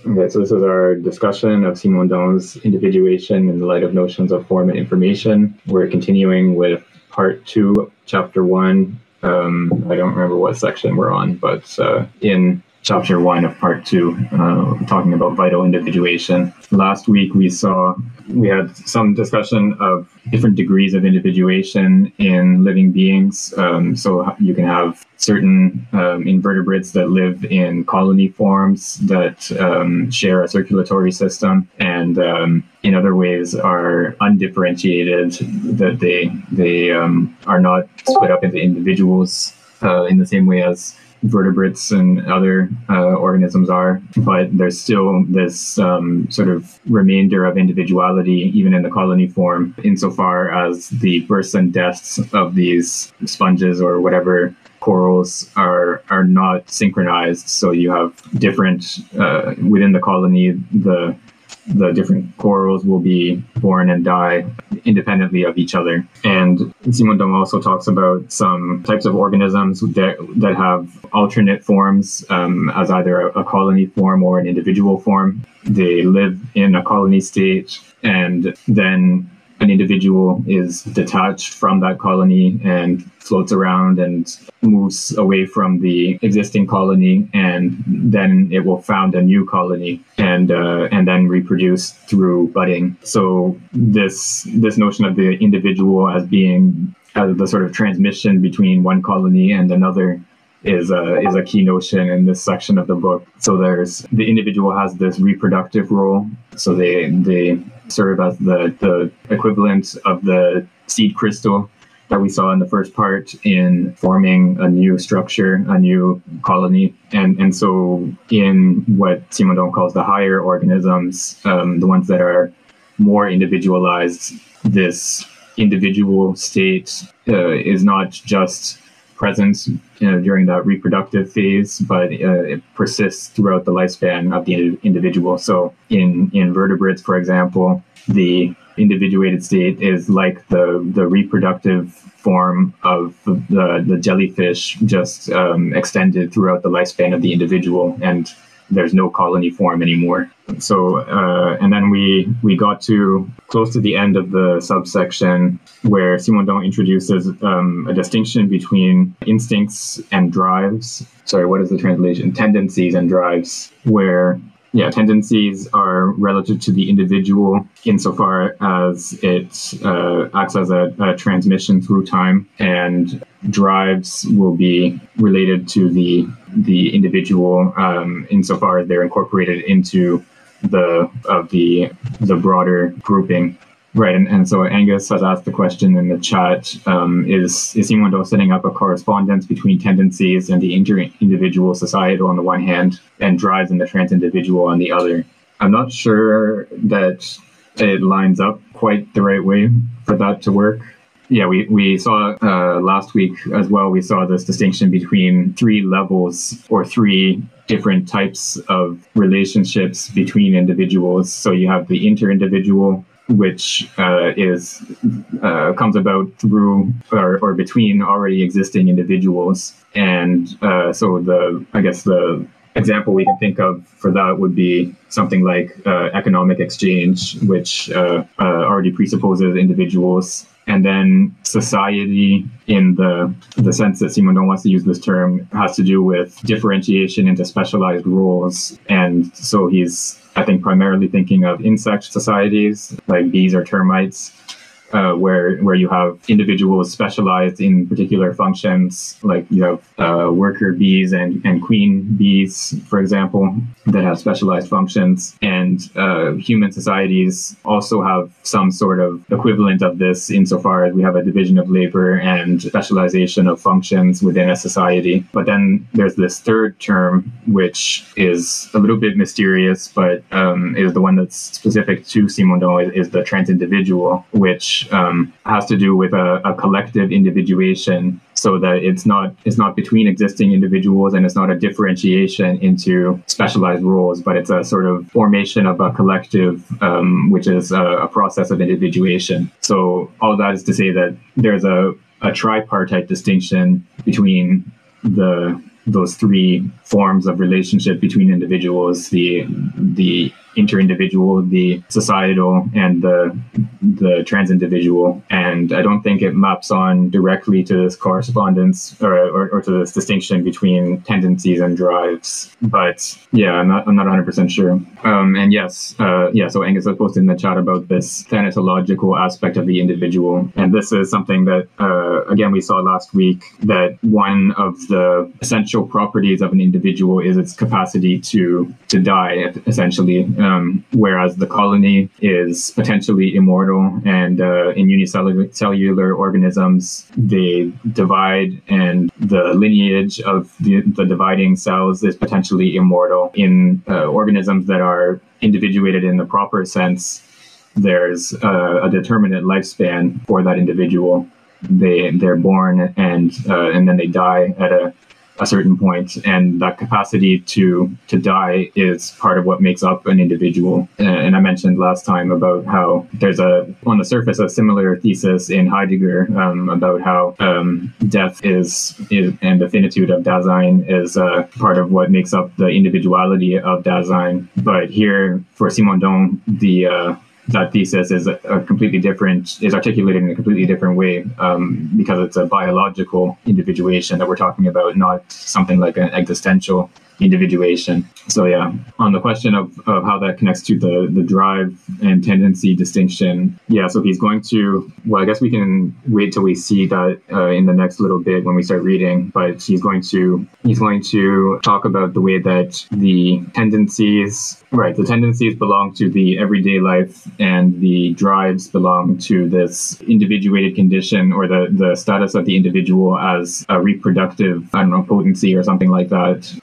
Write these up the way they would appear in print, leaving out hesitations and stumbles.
Okay, so this is our discussion of Simondon's individuation in the light of notions of form and information. We're continuing with part 2, chapter 1. I don't remember what section we're on, but in chapter 1 of part 2, talking about vital individuation. Last week we had some discussion of different degrees of individuation in living beings. So you can have certain invertebrates that live in colony forms that share a circulatory system, and in other ways are undifferentiated, that they are not split up into individuals in the same way as vertebrates and other organisms are, but there's still this sort of remainder of individuality even in the colony form, insofar as the births and deaths of these sponges or whatever corals are not synchronized. So you have different within the colony, the different corals will be born and die independently of each other. And Simondon also talks about some types of organisms that have alternate forms as either a colony form or an individual form. They live in a colony state, and then an individual is detached from that colony and floats around and moves away from the existing colony, and then it will found a new colony and then reproduce through budding. So this notion of the individual as being the sort of transmission between one colony and another is a key notion in this section of the book. So the individual has this reproductive role. So they serve as the equivalent of the seed crystal that we saw in the first part in forming a new structure, a new colony. And so in what Simondon calls the higher organisms, the ones that are more individualized, this individual state is not just present during that reproductive phase, but it persists throughout the lifespan of the individual. So in vertebrates, for example, the individuated state is like the reproductive form of the jellyfish, just extended throughout the lifespan of the individual, and there's no colony form anymore. So, and then we got to close to the end of the subsection where Simondon introduces a distinction between instincts and drives. Sorry, what is the translation? Tendencies and drives, where tendencies are relative to the individual insofar as it acts as a transmission through time, and drives will be related to the individual insofar as they're incorporated into the broader grouping. Right, and so Angus has asked the question in the chat, is Simondon setting up a correspondence between tendencies and the inter-individual societal on the one hand, and drives in the trans-individual on the other? I'm not sure that it lines up quite the right way for that to work. Yeah, we saw last week as well, we saw this distinction between 3 levels or 3 different types of relationships between individuals. So you have the inter-individual, which comes about through or between already existing individuals. And so the example we can think of for that would be something like economic exchange, which already presupposes individuals. And then society, in the sense that Simondon wants to use this term, has to do with differentiation into specialized roles. And so he's, I think, primarily thinking of insect societies like bees or termites, where you have individuals specialized in particular functions, like you have worker bees and queen bees, for example, that have specialized functions. And human societies also have some sort of equivalent of this insofar as we have a division of labor and specialization of functions within a society. But then there's this third term, which is a little bit mysterious, but is the one that's specific to Simondon, is the trans-individual, which has to do with a collective individuation, so that it's not between existing individuals, and it's not a differentiation into specialized roles, but it's a sort of formation of a collective, which is a process of individuation. So all that is to say that there's a tripartite distinction between the those three forms of relationship between individuals: the inter-individual, the societal, and the trans-individual. And I don't think it maps on directly to this correspondence or to this distinction between tendencies and drives. But yeah, I'm not 100% sure. And yes, so Angus has posted in the chat about this phanetological aspect of the individual. And this is something that, again, we saw last week, that one of the essential properties of an individual is its capacity to die, essentially. Whereas the colony is potentially immortal, and in unicellular organisms, they divide, and the lineage of the dividing cells is potentially immortal. In organisms that are individuated in the proper sense, there's a determinate lifespan for that individual. They're born and then they die at a certain point, and that capacity to die is part of what makes up an individual. And I mentioned last time about how there's on the surface a similar thesis in Heidegger about how death is and the finitude of Dasein is part of what makes up the individuality of Dasein. But here for Simondon, that thesis is articulated in a completely different way, because it's a biological individuation that we're talking about, not something like an existential individuation. So yeah, on the question of how that connects to the drive and tendency distinction, yeah, so he's going to, well, I guess we can wait till we see that in the next little bit when we start reading, but he's going to talk about the way that the tendencies belong to the everyday life, and the drives belong to this individuated condition, or the status of the individual as a reproductive, potency or something like that.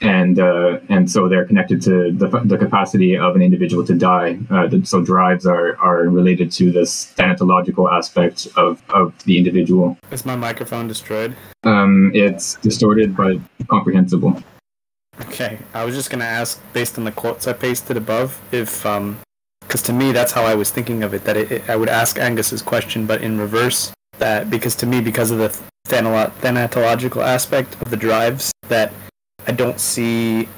And so they're connected to the capacity of an individual to die. So drives are related to this phanetological aspect of the individual. Is my microphone destroyed? It's distorted but comprehensible. Okay, I was just going to ask, based on the quotes I pasted above, if, because to me that's how I was thinking of it, that I would ask Angus's question, but in reverse, that because to me, because of the phanetological aspect of the drives, that I don't see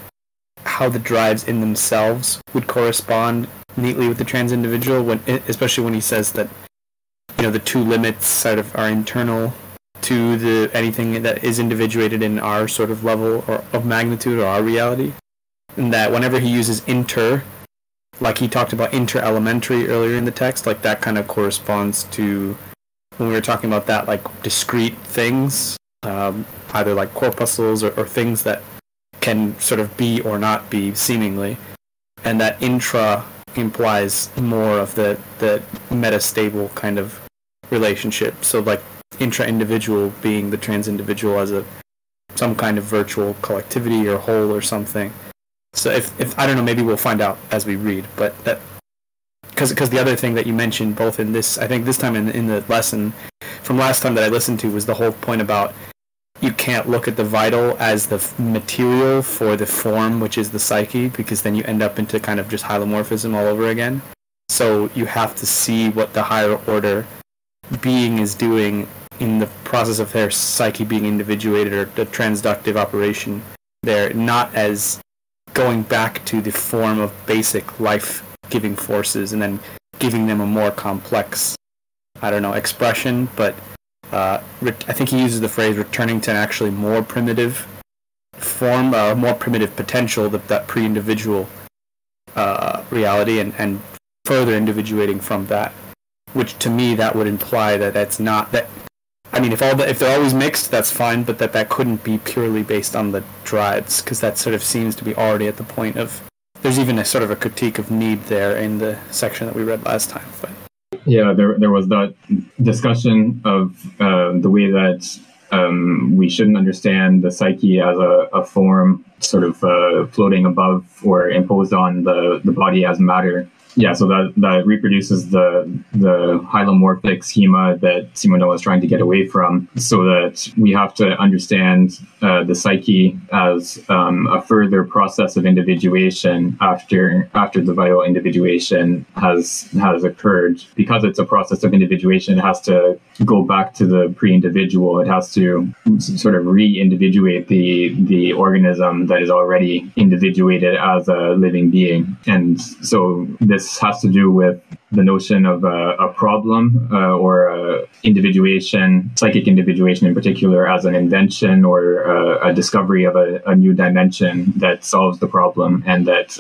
how the drives in themselves would correspond neatly with the trans individual, especially when he says that, the two limits sort of are internal to anything that is individuated in our sort of level or of magnitude or our reality, and that whenever he uses inter, like he talked about inter-elementary earlier in the text, like that kind of corresponds to when we were talking about that, like discrete things, either like corpuscles or things that can sort of be or not be seemingly, and that intra implies more of the metastable kind of relationship. So like intra-individual being the trans individual as some kind of virtual collectivity or whole or something. So if I don't know, maybe we'll find out as we read, but that because the other thing that you mentioned both in this, I think this time in the lesson from last time that I listened to, was the whole point about you can't look at the vital as the material for the form, which is the psyche, because then you end up into kind of just hylomorphism all over again. So you have to see what the higher order being is doing in the process of their psyche being individuated, or the transductive operation there, not as going back to the form of basic life-giving forces and then giving them a more complex, expression, but I think he uses the phrase returning to an actually more primitive form, more primitive potential, that pre-individual reality, and further individuating from that, which to me that would imply that that's not that. I mean, if they're always mixed, that's fine, but that couldn't be purely based on the drives, because that sort of seems to be already at the point of. There's even a sort of a critique of need there in the section that we read last time. But yeah, there was that discussion of the way that we shouldn't understand the psyche as a form sort of floating above or imposed on the body as matter. yeah, so that reproduces the hylomorphic schema that Simondon was trying to get away from, so that we have to understand the psyche as a further process of individuation after the vital individuation has occurred. Because it's a process of individuation, it has to go back to the pre-individual. It has to sort of re-individuate the organism that is already individuated as a living being. And so this has to do with the notion of a problem or individuation, psychic individuation in particular, as an invention or a discovery of a new dimension that solves the problem and that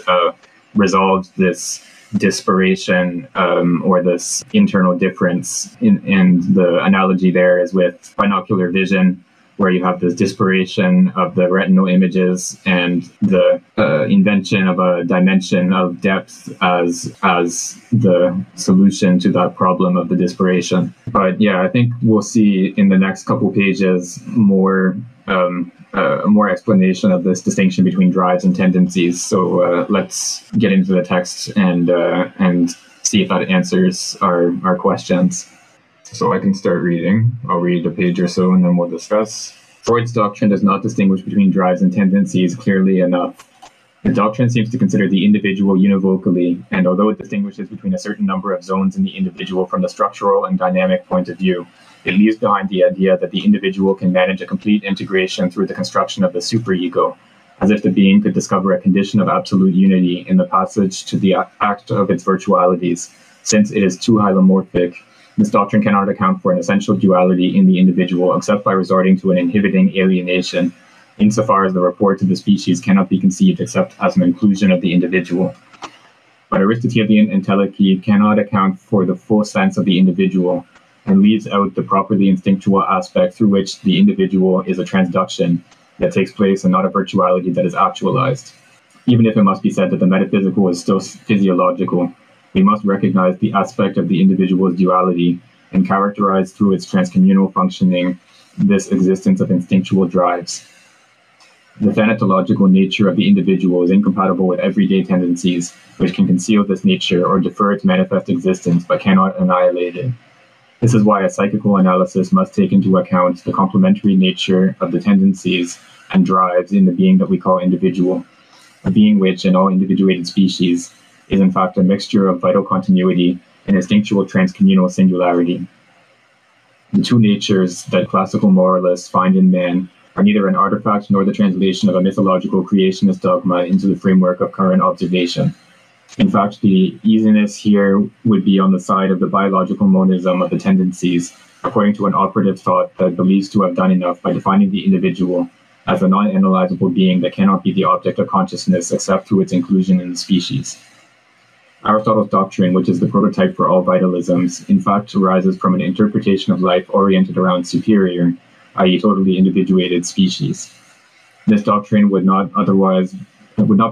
resolves this disparation or this internal difference. And the analogy there is with binocular vision, where you have this disparation of the retinal images and the invention of a dimension of depth as the solution to that problem of the disparation. But yeah, I think we'll see in the next couple pages more explanation of this distinction between drives and tendencies. So let's get into the text and see if that answers our questions. So I can start reading. I'll read a page or so and then we'll discuss. Freud's doctrine does not distinguish between drives and tendencies clearly enough. The doctrine seems to consider the individual univocally, and although it distinguishes between a certain number of zones in the individual from the structural and dynamic point of view, it leaves behind the idea that the individual can manage a complete integration through the construction of the superego, as if the being could discover a condition of absolute unity in the passage to the act of its virtualities. Since it is too hylomorphic, this doctrine cannot account for an essential duality in the individual except by resorting to an inhibiting alienation, insofar as the report of the species cannot be conceived except as an inclusion of the individual. But Aristotelian entelechy cannot account for the full sense of the individual and leaves out the properly instinctual aspect through which the individual is a transduction that takes place and not a virtuality that is actualized. Even if it must be said that the metaphysical is still physiological, we must recognize the aspect of the individual's duality and characterize through its transcommunal functioning this existence of instinctual drives. The phanetological nature of the individual is incompatible with everyday tendencies, which can conceal this nature or defer its manifest existence but cannot annihilate it. This is why a psychical analysis must take into account the complementary nature of the tendencies and drives in the being that we call individual, a being which, in all individuated species, is in fact a mixture of vital continuity and instinctual transcommunal singularity. The two natures that classical moralists find in man are neither an artifact nor the translation of a mythological creationist dogma into the framework of current observation. In fact, the easiness here would be on the side of the biological monism of the tendencies, according to an operative thought that believes to have done enough by defining the individual as a non-analyzable being that cannot be the object of consciousness except through its inclusion in the species. Aristotle's doctrine, which is the prototype for all vitalisms, in fact arises from an interpretation of life oriented around superior, i.e. totally individuated species. This doctrine would not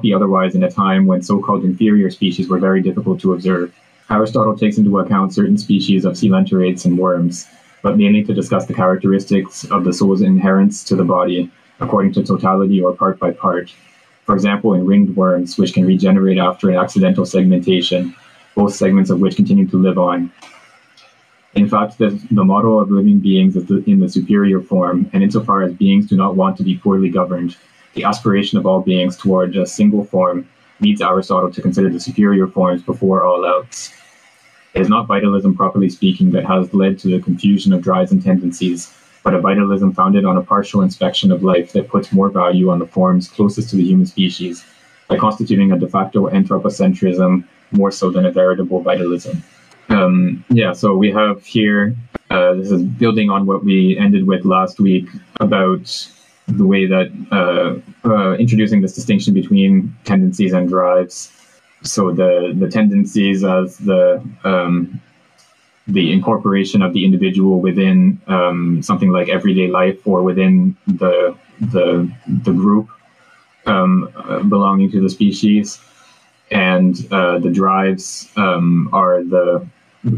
be otherwise in a time when so-called inferior species were very difficult to observe. Aristotle takes into account certain species of coelenterates and worms, but mainly to discuss the characteristics of the soul's inherence to the body, according to totality or part by part. For example, in ringed worms, which can regenerate after an accidental segmentation, both segments of which continue to live on. In fact, the model of living beings is in the superior form, and insofar as beings do not want to be poorly governed, the aspiration of all beings toward a single form leads Aristotle to consider the superior forms before all else. It is not vitalism, properly speaking, that has led to the confusion of drives and tendencies, but a vitalism founded on a partial inspection of life that puts more value on the forms closest to the human species, by constituting a de facto anthropocentrism more so than a veritable vitalism. So we have here, this is building on what we ended with last week about the way that introducing this distinction between tendencies and drives. So the tendencies as the incorporation of the individual within something like everyday life or within the group belonging to the species, and the drives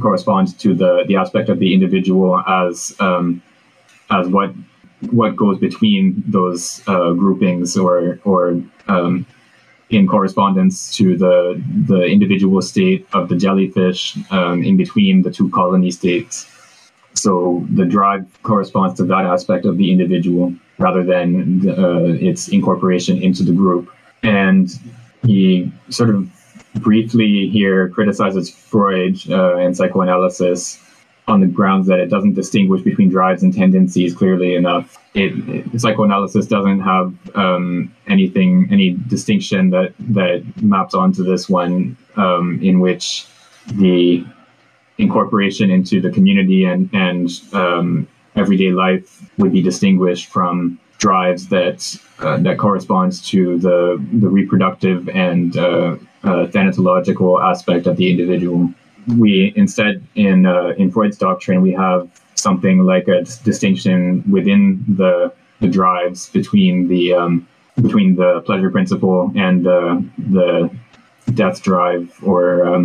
correspond to the aspect of the individual as what goes between those groupings or in correspondence to the individual state of the jellyfish in between the two colony states. So the drive corresponds to that aspect of the individual rather than its incorporation into the group. And he sort of briefly here criticizes Freud and psychoanalysis on the grounds that it doesn't distinguish between drives and tendencies clearly enough. Psychoanalysis doesn't have any distinction that maps onto this one, in which the incorporation into the community and everyday life would be distinguished from drives that corresponds to the reproductive and phanetological aspect of the individual. We instead, in Freud's doctrine, we have something like a distinction within the drives between the pleasure principle and the death drive, or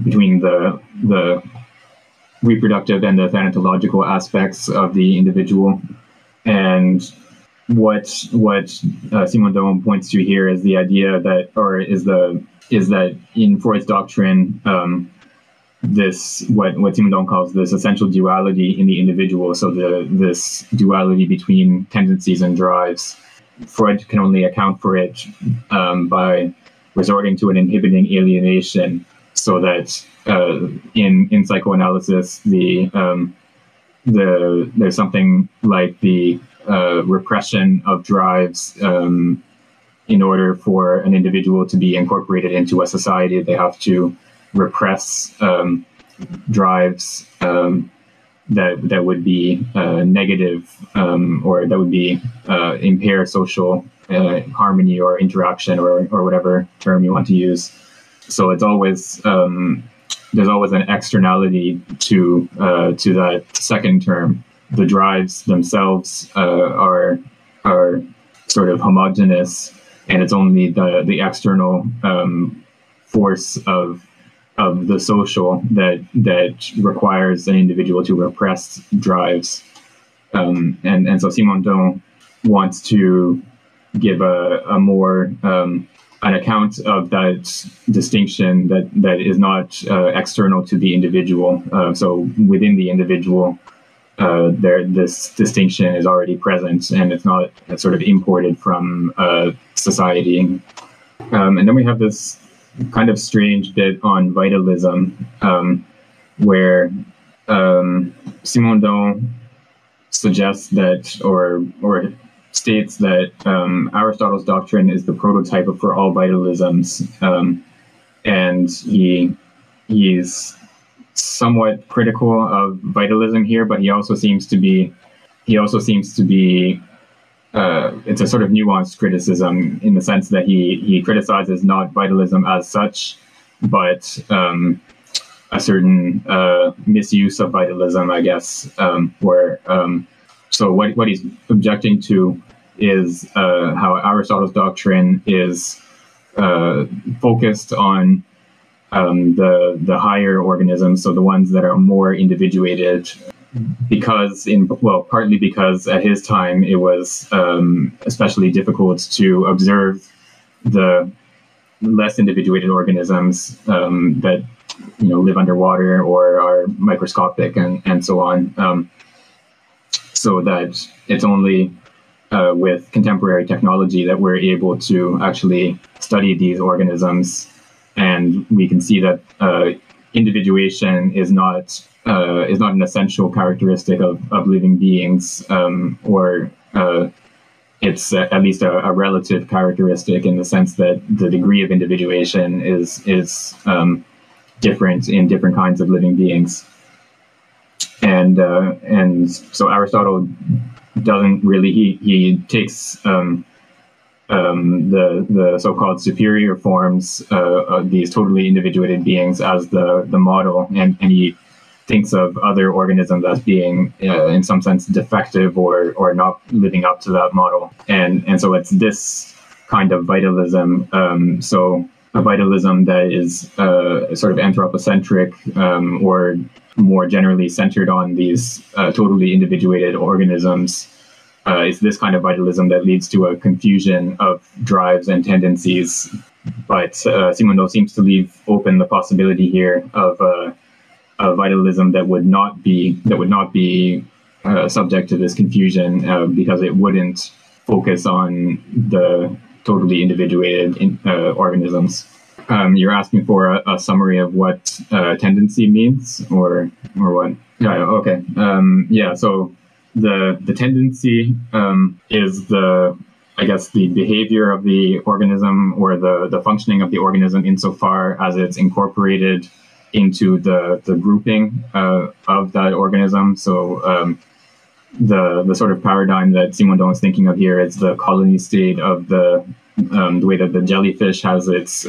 between the reproductive and the phanetological aspects of the individual. And what Simondon points to here is the idea that in Freud's doctrine, this what Simondon calls this essential duality in the individual. So this duality between tendencies and drives, Freud can only account for it by resorting to an inhibiting alienation. So that in psychoanalysis, there's something like the repression of drives. In order for an individual to be incorporated into a society, they have to repress drives that would be negative, or that would be impair social harmony or interaction, or whatever term you want to use. So it's always there's always an externality to that second term. The drives themselves are sort of homogeneous, and it's only the external force of the social that requires an individual to repress drives. And so Simondon wants to give a more an account of that distinction that is not external to the individual. So within the individual, this distinction is already present, and it's not sort of imported from society. And then we have this kind of strange bit on vitalism, where Simondon suggests that, or states that Aristotle's doctrine is the prototype for all vitalisms, and he's somewhat critical of vitalism here, but he also seems to be it's a sort of nuanced criticism, in the sense that he criticizes not vitalism as such, but a certain misuse of vitalism, I guess, where so what he's objecting to is how Aristotle's doctrine is focused on the higher organisms, so the ones that are more individuated, partly because at his time it was especially difficult to observe the less individuated organisms that live underwater or are microscopic and so on. So that it's only with contemporary technology that we're able to actually study these organisms, and we can see that individuation is not an essential characteristic of living beings, or it's at least a relative characteristic, in the sense that the degree of individuation is different in different kinds of living beings. And so Aristotle doesn't really, he takes the so-called superior forms of these totally individuated beings as the model, and he thinks of other organisms as being in some sense defective or not living up to that model. And so it's this kind of vitalism, so a vitalism that is sort of anthropocentric, or more generally centered on these totally individuated organisms, it's this kind of vitalism that leads to a confusion of drives and tendencies. But Simondo seems to leave open the possibility here of a vitalism that would not be subject to this confusion, because it wouldn't focus on the totally individuated organisms. You're asking for a summary of what tendency means, or what? Yeah. Okay. Yeah. So the tendency is the behavior of the organism, or the functioning of the organism insofar as it's incorporated into the grouping of that organism. So the sort of paradigm that Simondon is thinking of here is the colony state of the way that the jellyfish has its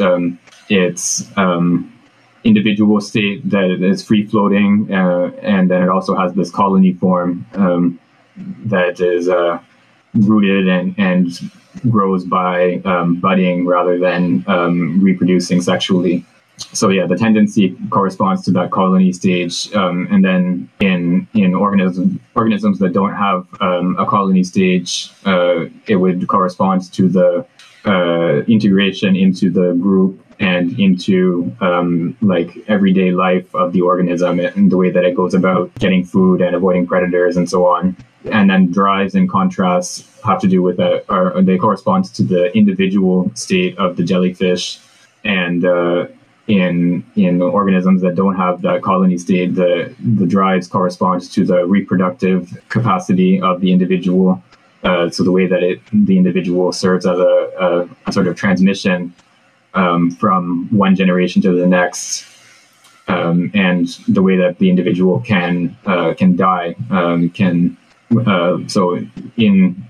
individual state that is free floating, and then it also has this colony form that is rooted and grows by budding rather than reproducing sexually. So yeah, the tendency corresponds to that colony stage, and then in organisms that don't have a colony stage, it would correspond to the integration into the group and into like everyday life of the organism and the way that it goes about getting food and avoiding predators and so on. And then drives, in contrast, have to do with they correspond to the individual state of the jellyfish. And in organisms that don't have that colony state, the drives correspond to the reproductive capacity of the individual. So the way that the individual serves as a sort of transmission from one generation to the next, and the way that the individual can die, so in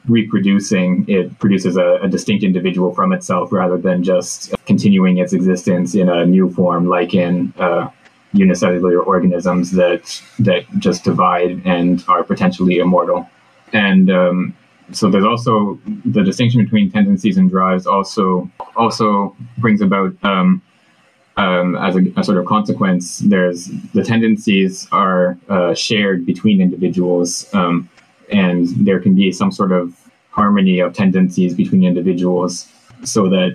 reproducing, it produces a distinct individual from itself rather than just continuing its existence in a new form, like in unicellular organisms that just divide and are potentially immortal. And so there's also the distinction between tendencies and drives also brings about as a sort of consequence, there's the tendencies are shared between individuals, and there can be some sort of harmony of tendencies between individuals, so that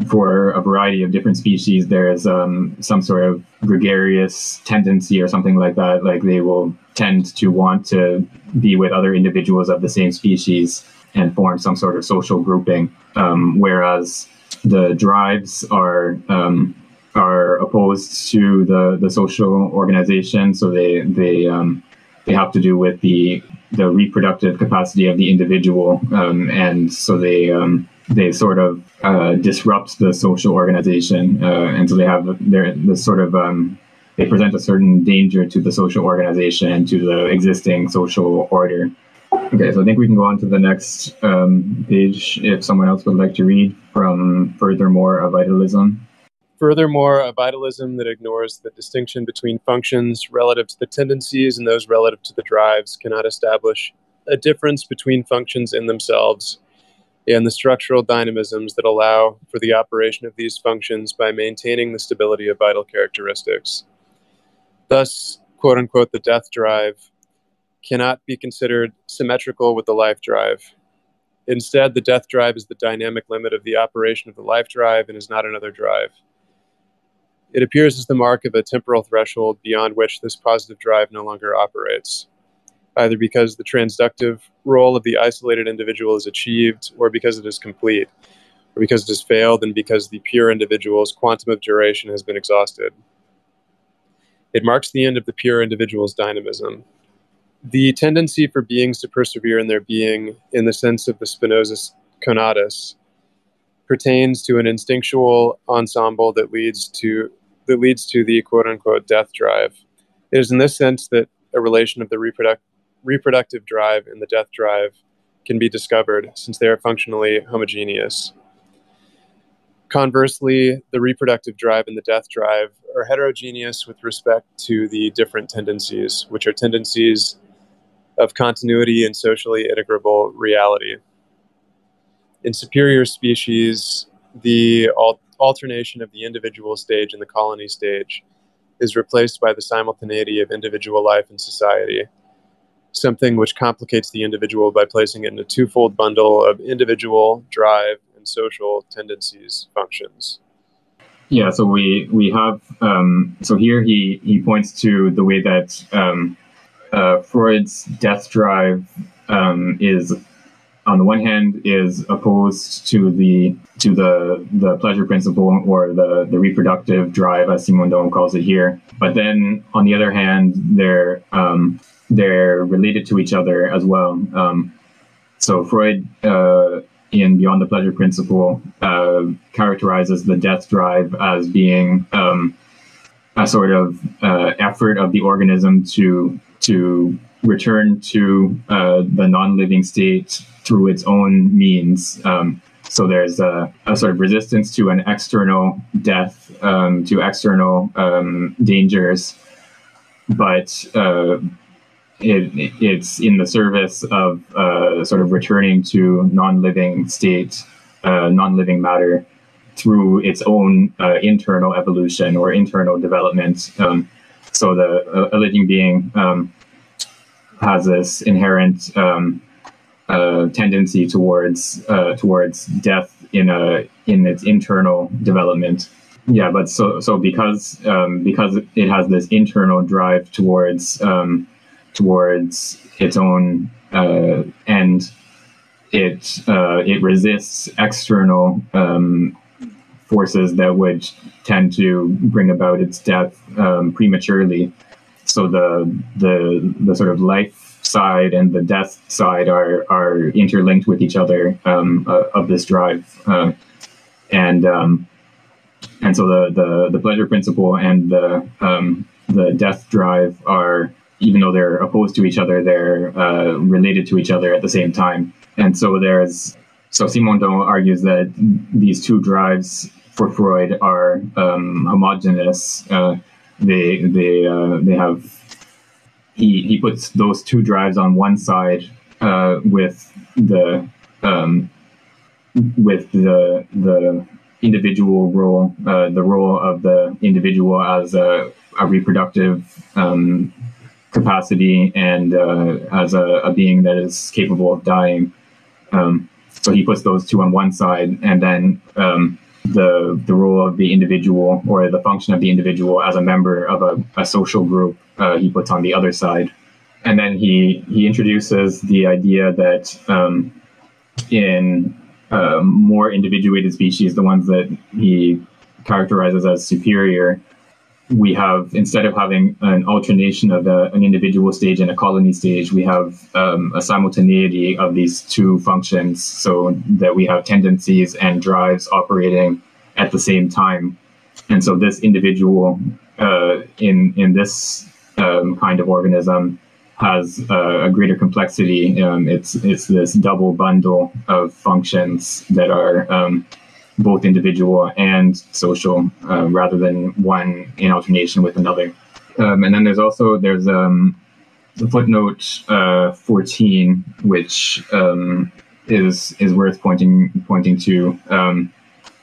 for a variety of different species, there's some sort of gregarious tendency or something like that. Like they will tend to want to be with other individuals of the same species and form some sort of social grouping, whereas the drives are opposed to the social organization. So they have to do with the reproductive capacity of the individual, and so they sort of disrupt the social organization, and so they present a certain danger to the social organization and to the existing social order. Okay, so I think we can go on to the next page if someone else would like to read from Furthermore, a Vitalism. Furthermore, a vitalism that ignores the distinction between functions relative to the tendencies and those relative to the drives cannot establish a difference between functions in themselves and the structural dynamisms that allow for the operation of these functions by maintaining the stability of vital characteristics. Thus, quote unquote, the death drive cannot be considered symmetrical with the life drive. Instead, the death drive is the dynamic limit of the operation of the life drive and is not another drive. It appears as the mark of a temporal threshold beyond which this positive drive no longer operates, either because the transductive role of the isolated individual is achieved, or because it is complete, or because it has failed, and because the pure individual's quantum of duration has been exhausted. It marks the end of the pure individual's dynamism. The tendency for beings to persevere in their being, in the sense of the Spinoza's conatus, pertains to an instinctual ensemble that leads to the quote-unquote death drive. It is in this sense that a relation of the reproductive drive and the death drive can be discovered, since they are functionally homogeneous. Conversely, the reproductive drive and the death drive are heterogeneous with respect to the different tendencies, which are tendencies of continuity and socially integrable reality. In superior species, the alternation of the individual stage and the colony stage is replaced by the simultaneity of individual life and society. something which complicates the individual by placing it in a twofold bundle of individual, drive, and social tendencies, functions. Yeah, so we have, so here he points to the way that Freud's death drive is, on the one hand, is opposed to the pleasure principle, or the reproductive drive, as Simondon calls it here. But then, on the other hand, they're related to each other as well. So Freud, in Beyond the Pleasure Principle, characterizes the death drive as being a sort of effort of the organism to return to the non-living state through its own means. So there's a sort of resistance to an external death, to external dangers, but it's in the service of sort of returning to non-living state, non-living matter, through its own internal evolution or internal development. So a living being has this inherent tendency towards death in its internal development. Yeah, but so because it has this internal drive towards its own end, it resists external forces that would tend to bring about its death prematurely. So the sort of life side and the death side are interlinked with each other of this drive, and so the pleasure principle and the death drive are, even though they're opposed to each other, they're related to each other at the same time. And so Simondon argues that these two drives for Freud are homogeneous. They have. He puts those two drives on one side with the individual role, the role of the individual as a reproductive capacity and as a being that is capable of dying. So he puts those two on one side, and then the role of the individual, or the function of the individual as a member of a social group, he puts on the other side. And then he introduces the idea that in more individuated species, the ones that he characterizes as superior, we have, instead of having an alternation of an individual stage and a colony stage, we have a simultaneity of these two functions, so that we have tendencies and drives operating at the same time. And so this individual in this kind of organism has a greater complexity. It's this double bundle of functions that are both individual and social, rather than one in alternation with another. And then there's the footnote 14, which is worth pointing to.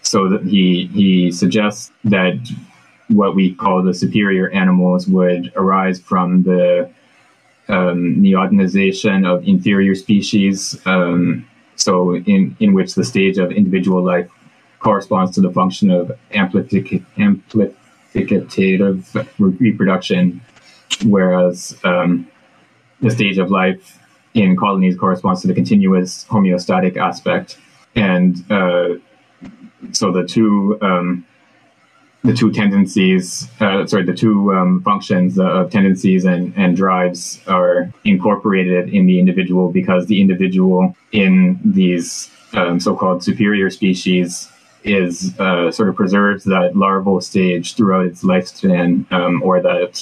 So that he suggests that what we call the superior animals would arise from the neotenization of inferior species. So in which the stage of individual life corresponds to the function of amplificative reproduction, whereas the stage of life in colonies corresponds to the continuous homeostatic aspect. And so the two functions of tendencies and drives are incorporated in the individual, because the individual in these so-called superior species is sort of preserves that larval stage throughout its lifespan, or that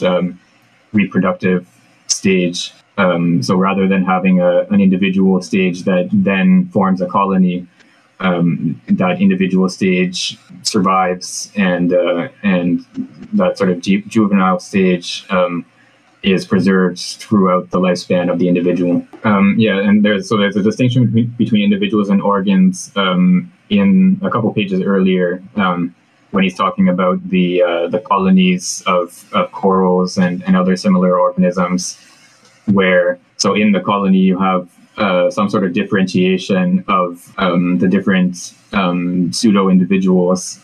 reproductive stage. So rather than having an individual stage that then forms a colony, that individual stage survives, and that sort of juvenile stage is preserved throughout the lifespan of the individual. And there's a distinction between individuals and organs in a couple pages earlier, when he's talking about the colonies of corals and other similar organisms, where So in the colony, you have some sort of differentiation of the different pseudo-individuals.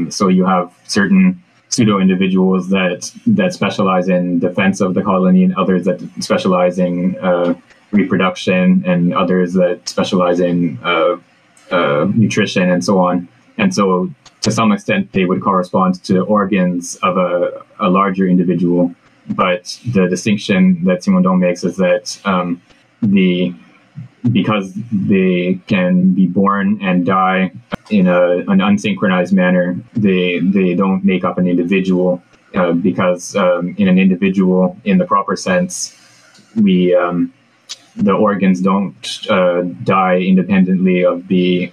So you have certain pseudo-individuals that specialize in defense of the colony, and others that specialize in reproduction, and others that specialize in nutrition, and so on. And so to some extent, they would correspond to organs of a larger individual. But the distinction that Simondon makes is that because they can be born and die in an unsynchronized manner, they don't make up an individual, because in an individual, in the proper sense, the organs don't die independently of the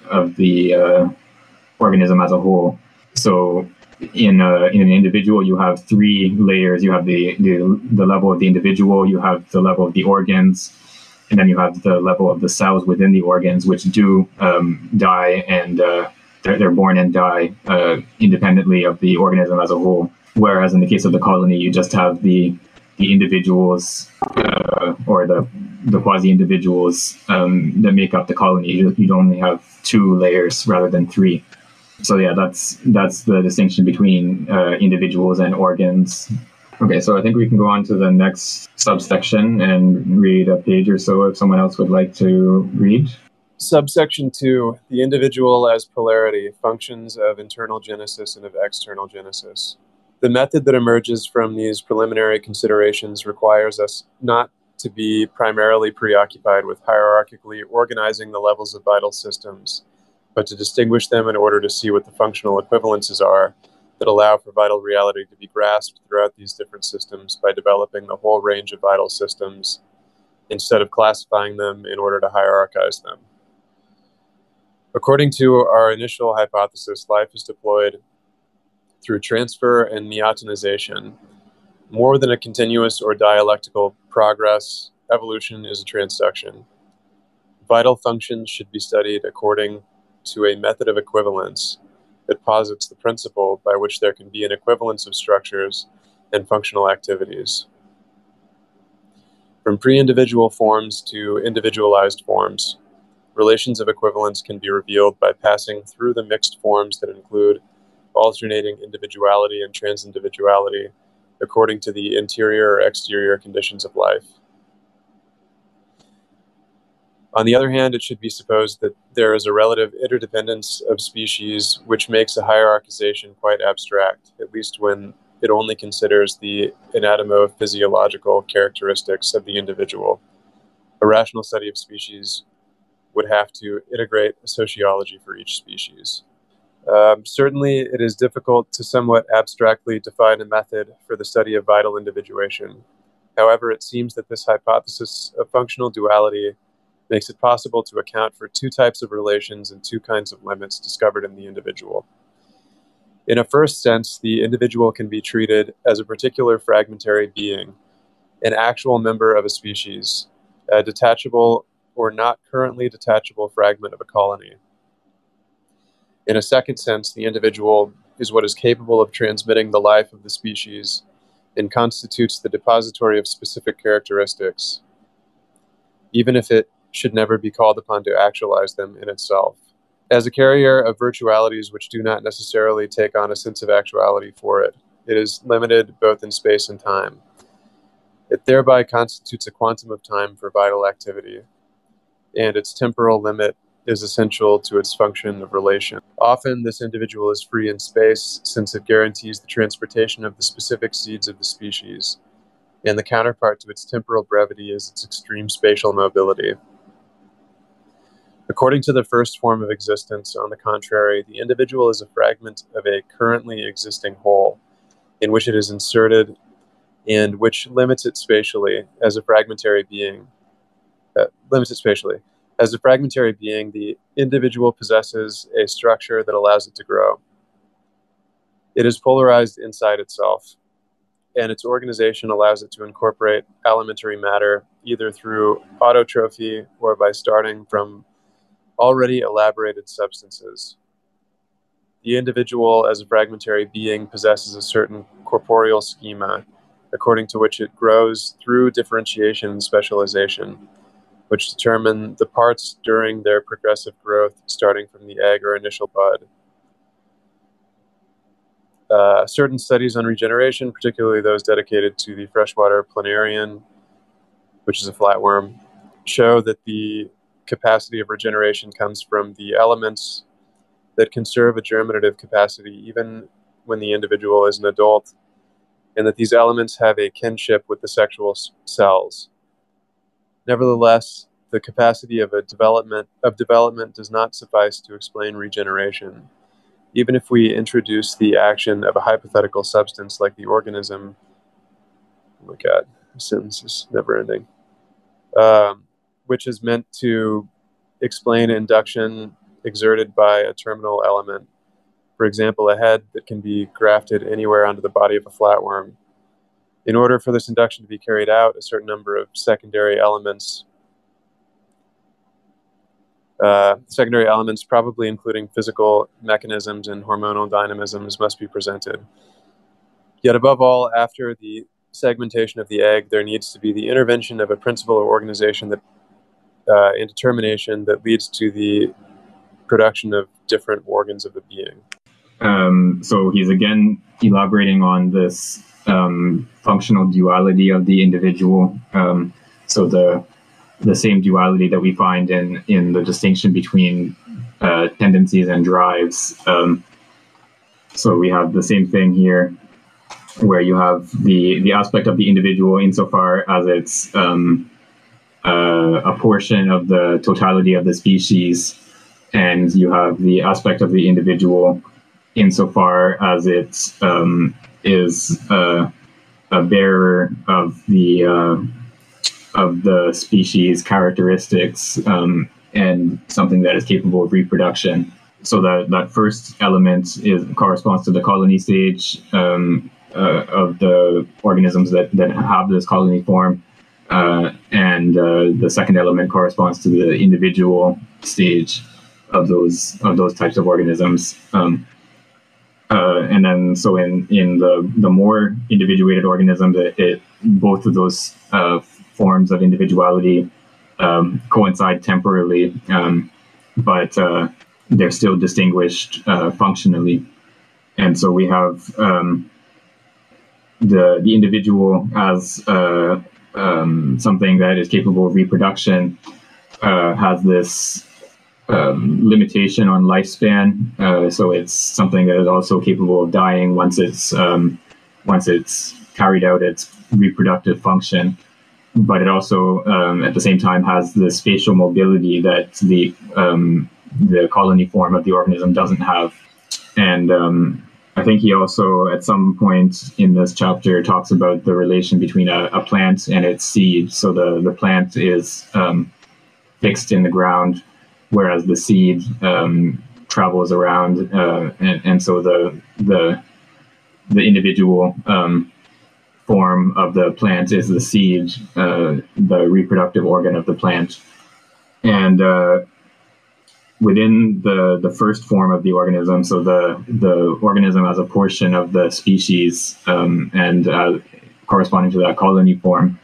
organism as a whole. So in an individual, you have three layers. You have the level of the individual, you have the level of the organs, and then you have the level of the cells within the organs, which do die, and they're born and die independently of the organism as a whole. Whereas in the case of the colony, you just have the individuals or the quasi-individuals that make up the colony. You'd only have two layers rather than three. So yeah, that's the distinction between individuals and organs. Okay, so I think we can go on to the next subsection and read a page or so if someone else would like to read. Subsection 2, the individual as polarity, functions of internal genesis and of external genesis. The method that emerges from these preliminary considerations requires us not to be primarily preoccupied with hierarchically organizing the levels of vital systems, but to distinguish them in order to see what the functional equivalences are that allow for vital reality to be grasped throughout these different systems by developing the whole range of vital systems instead of classifying them in order to hierarchize them. According to our initial hypothesis, life is deployed through transfer and neotenization. More than a continuous or dialectical progress, evolution is a transduction. Vital functions should be studied according to a method of equivalence that posits the principle by which there can be an equivalence of structures and functional activities. From pre-individual forms to individualized forms, relations of equivalence can be revealed by passing through the mixed forms that include alternating individuality and transindividuality according to the interior or exterior conditions of life. On the other hand, it should be supposed that there is a relative interdependence of species which makes a hierarchization quite abstract, at least when it only considers the anatomo-physiological characteristics of the individual. A rational study of species would have to integrate a sociology for each species. Certainly, it is difficult to somewhat abstractly define a method for the study of vital individuation. However, it seems that this hypothesis of functional duality makes it possible to account for two types of relations and two kinds of limits discovered in the individual. In a first sense, the individual can be treated as a particular fragmentary being, an actual member of a species, a detachable or not currently detachable fragment of a colony. In a second sense, the individual is what is capable of transmitting the life of the species and constitutes the depository of specific characteristics, even if it should never be called upon to actualize them in itself. As a carrier of virtualities which do not necessarily take on a sense of actuality for it, it is limited both in space and time. It thereby constitutes a quantum of time for vital activity, and its temporal limit is essential to its function of relation. Often, this individual is free in space, since it guarantees the transportation of the specific seeds of the species, and the counterpart to its temporal brevity is its extreme spatial mobility. According to the first form of existence, on the contrary, the individual is a fragment of a currently existing whole, in which it is inserted and which limits it spatially as a fragmentary being. As a fragmentary being, the individual possesses a structure that allows it to grow. It is polarized inside itself, and its organization allows it to incorporate alimentary matter either through autotrophy or by starting from already elaborated substances. The individual, as a fragmentary being, possesses a certain corporeal schema, according to which it grows through differentiation and specialization, which determine the parts during their progressive growth, starting from the egg or initial bud. Certain studies on regeneration, particularly those dedicated to the freshwater planarian, which is a flatworm, show that the capacity of regeneration comes from the elements that conserve a germinative capacity even when the individual is an adult, and that these elements have a kinship with the sexual cells. Nevertheless, the capacity of development does not suffice to explain regeneration. Even if we introduce the action of a hypothetical substance like the organism, oh my god, this sentence is never ending, which is meant to explain induction exerted by a terminal element, for example, a head that can be grafted anywhere onto the body of a flatworm. In order for this induction to be carried out, a certain number of secondary elements, probably including physical mechanisms and hormonal dynamisms, must be presented. Yet above all, after the segmentation of the egg, there needs to be the intervention of a principle of organization that, and determination that leads to the production of different organs of the being. So he's again elaborating on this functional duality of the individual. So the same duality that we find in the distinction between tendencies and drives. So we have the same thing here, where you have the aspect of the individual insofar as it's a portion of the totality of the species, and you have the aspect of the individual insofar as it is a bearer of the species characteristics and something that is capable of reproduction. So that first element corresponds to the colony stage of the organisms that have this colony form, and the second element corresponds to the individual stage of those types of organisms. And then, so in the more individuated organisms, both of those forms of individuality coincide temporally, but they're still distinguished functionally. And so we have the individual as something that is capable of reproduction, has this limitation on lifespan, so it's something that is also capable of dying once it's carried out its reproductive function. But it also, at the same time, has the spatial mobility that the colony form of the organism doesn't have. And I think he also, at some point in this chapter, talks about the relation between a plant and its seed. So the plant is fixed in the ground, whereas the seed travels around, and so the individual form of the plant is the seed, the reproductive organ of the plant. And within the first form of the organism, so the organism as a portion of the species, and corresponding to that colony form,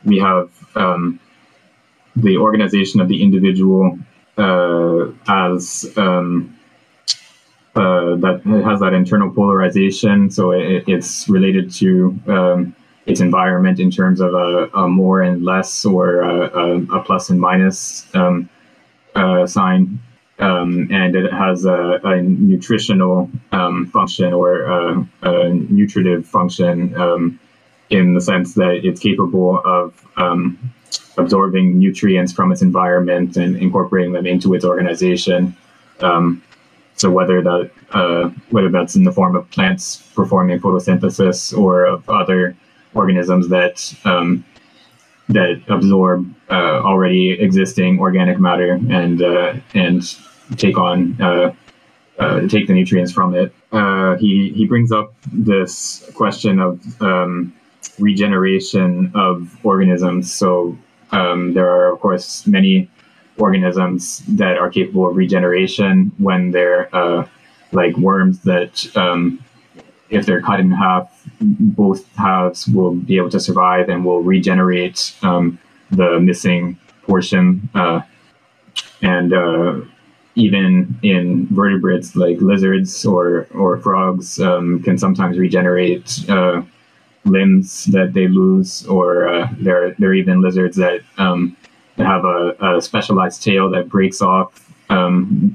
we have the organization of the individual as that has that internal polarization. So it's related to its environment in terms of a more and less, or a plus and minus sign. And it has a nutritional function, or a nutritive function, in the sense that it's capable of absorbing nutrients from its environment and incorporating them into its organization. So whether that's in the form of plants performing photosynthesis, or of other organisms that absorb already existing organic matter and take the nutrients from it. He brings up this question of regeneration of organisms. So there are, of course, many organisms that are capable of regeneration when they're like worms that, if they're cut in half, both halves will be able to survive and will regenerate the missing portion. And even in vertebrates like lizards or frogs can sometimes regenerate limbs that they lose, or there are even lizards that have a specialized tail that breaks off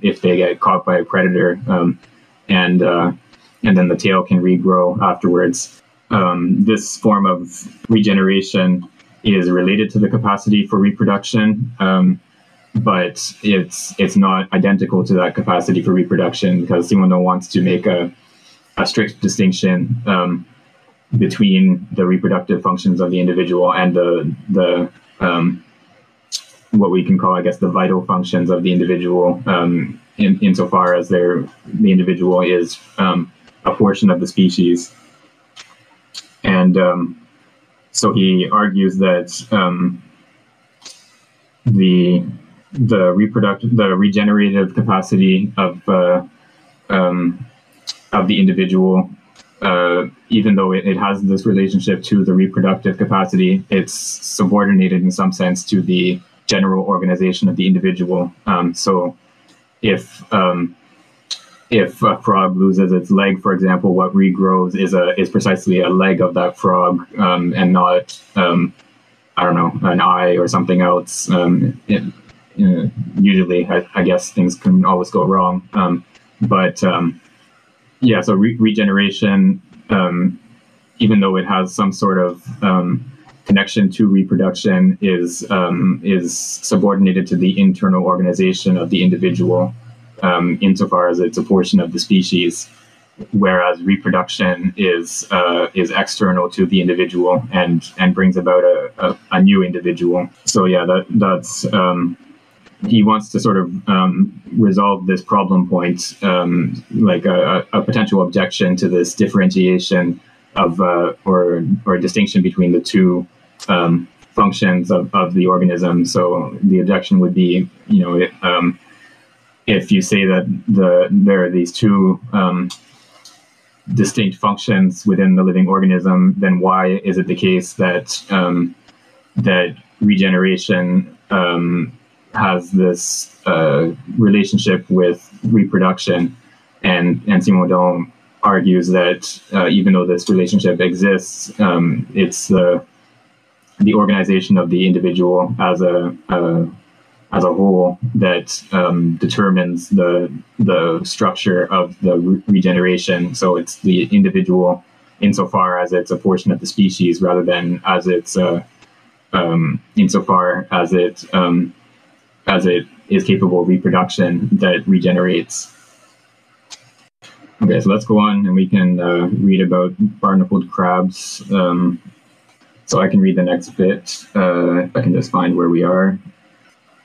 if they get caught by a predator, and then the tail can regrow afterwards. This form of regeneration is related to the capacity for reproduction, but it's not identical to that capacity for reproduction, because Simondo wants to make a strict distinction between the reproductive functions of the individual and the what we can call, I guess, the vital functions of the individual, insofar as the individual is a portion of the species. And so he argues that the regenerative capacity of the individual, even though it has this relationship to the reproductive capacity, it's subordinated in some sense to the general organization of the individual. So if a frog loses its leg, for example, what regrows is precisely a leg of that frog, and not I don't know, an eye or something else. Usually, I guess things can always go wrong, but yeah. So regeneration, even though it has some sort of connection to reproduction, is subordinated to the internal organization of the individual, insofar as it's a portion of the species, whereas reproduction is external to the individual and brings about a new individual. So yeah, that's he wants to sort of resolve this problem point, like a potential objection to this differentiation of or distinction between the two functions of the organism. So the objection would be, if you say that there are these two distinct functions within the living organism, then why is it the case that that regeneration has this relationship with reproduction? And Simondon argues that even though this relationship exists, it's the organization of the individual as a whole that determines the structure of the regeneration. So it's the individual insofar as it's a portion of the species, rather than as it's insofar as it is capable of reproduction that regenerates. Okay, so let's go on and we can read about barnacled crabs. So I can read the next bit. If I can just find where we are.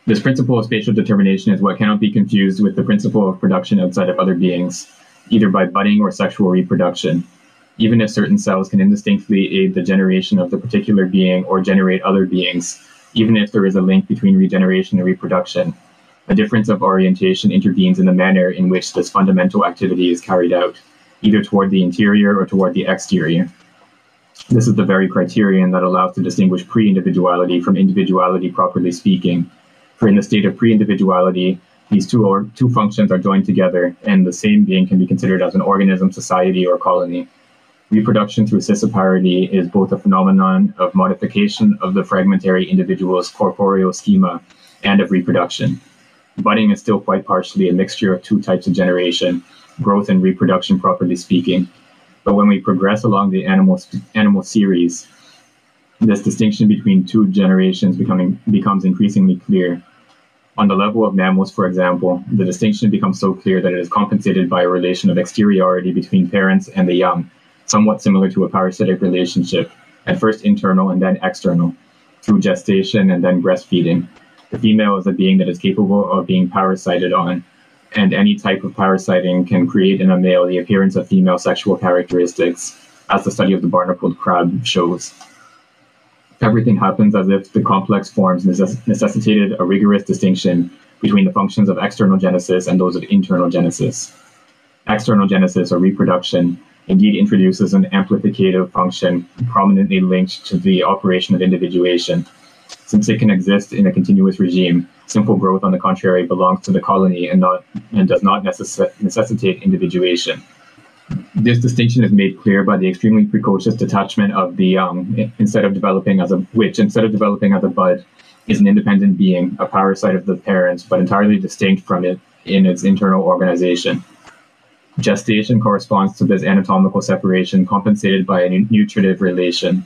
This principle of spatial determination is what cannot be confused with the principle of production outside of other beings, either by budding or sexual reproduction. Even if certain cells can indistinctly aid the generation of the particular being or generate other beings, even if there is a link between regeneration and reproduction, a difference of orientation intervenes in the manner in which this fundamental activity is carried out, either toward the interior or toward the exterior. This is the very criterion that allows to distinguish pre-individuality from individuality properly speaking. For in the state of pre-individuality, these two functions are joined together, and the same being can be considered as an organism, society, or colony. Reproduction through scissoparity is both a phenomenon of modification of the fragmentary individual's corporeal schema and of reproduction. Budding is still quite partially a mixture of two types of generation, growth and reproduction properly speaking. But when we progress along the animal series, this distinction between two generations becomes increasingly clear. On the level of mammals, for example, the distinction becomes so clear that it is compensated by a relation of exteriority between parents and the young, somewhat similar to a parasitic relationship, at first internal and then external, through gestation and then breastfeeding. The female is a being that is capable of being parasited on, and any type of parasiting can create in a male the appearance of female sexual characteristics, as the study of the barnacled crab shows. Everything happens as if the complex forms necessitated a rigorous distinction between the functions of external genesis and those of internal genesis. External genesis, or reproduction, indeed introduces an amplificative function prominently linked to the operation of individuation. Since it can exist in a continuous regime, simple growth, on the contrary, belongs to the colony and does not necessitate individuation. This distinction is made clear by the extremely precocious detachment of the young, which, instead of developing as a bud, is an independent being, a parasite of the parent, but entirely distinct from it in its internal organization. Gestation corresponds to this anatomical separation, compensated by a nutritive relation.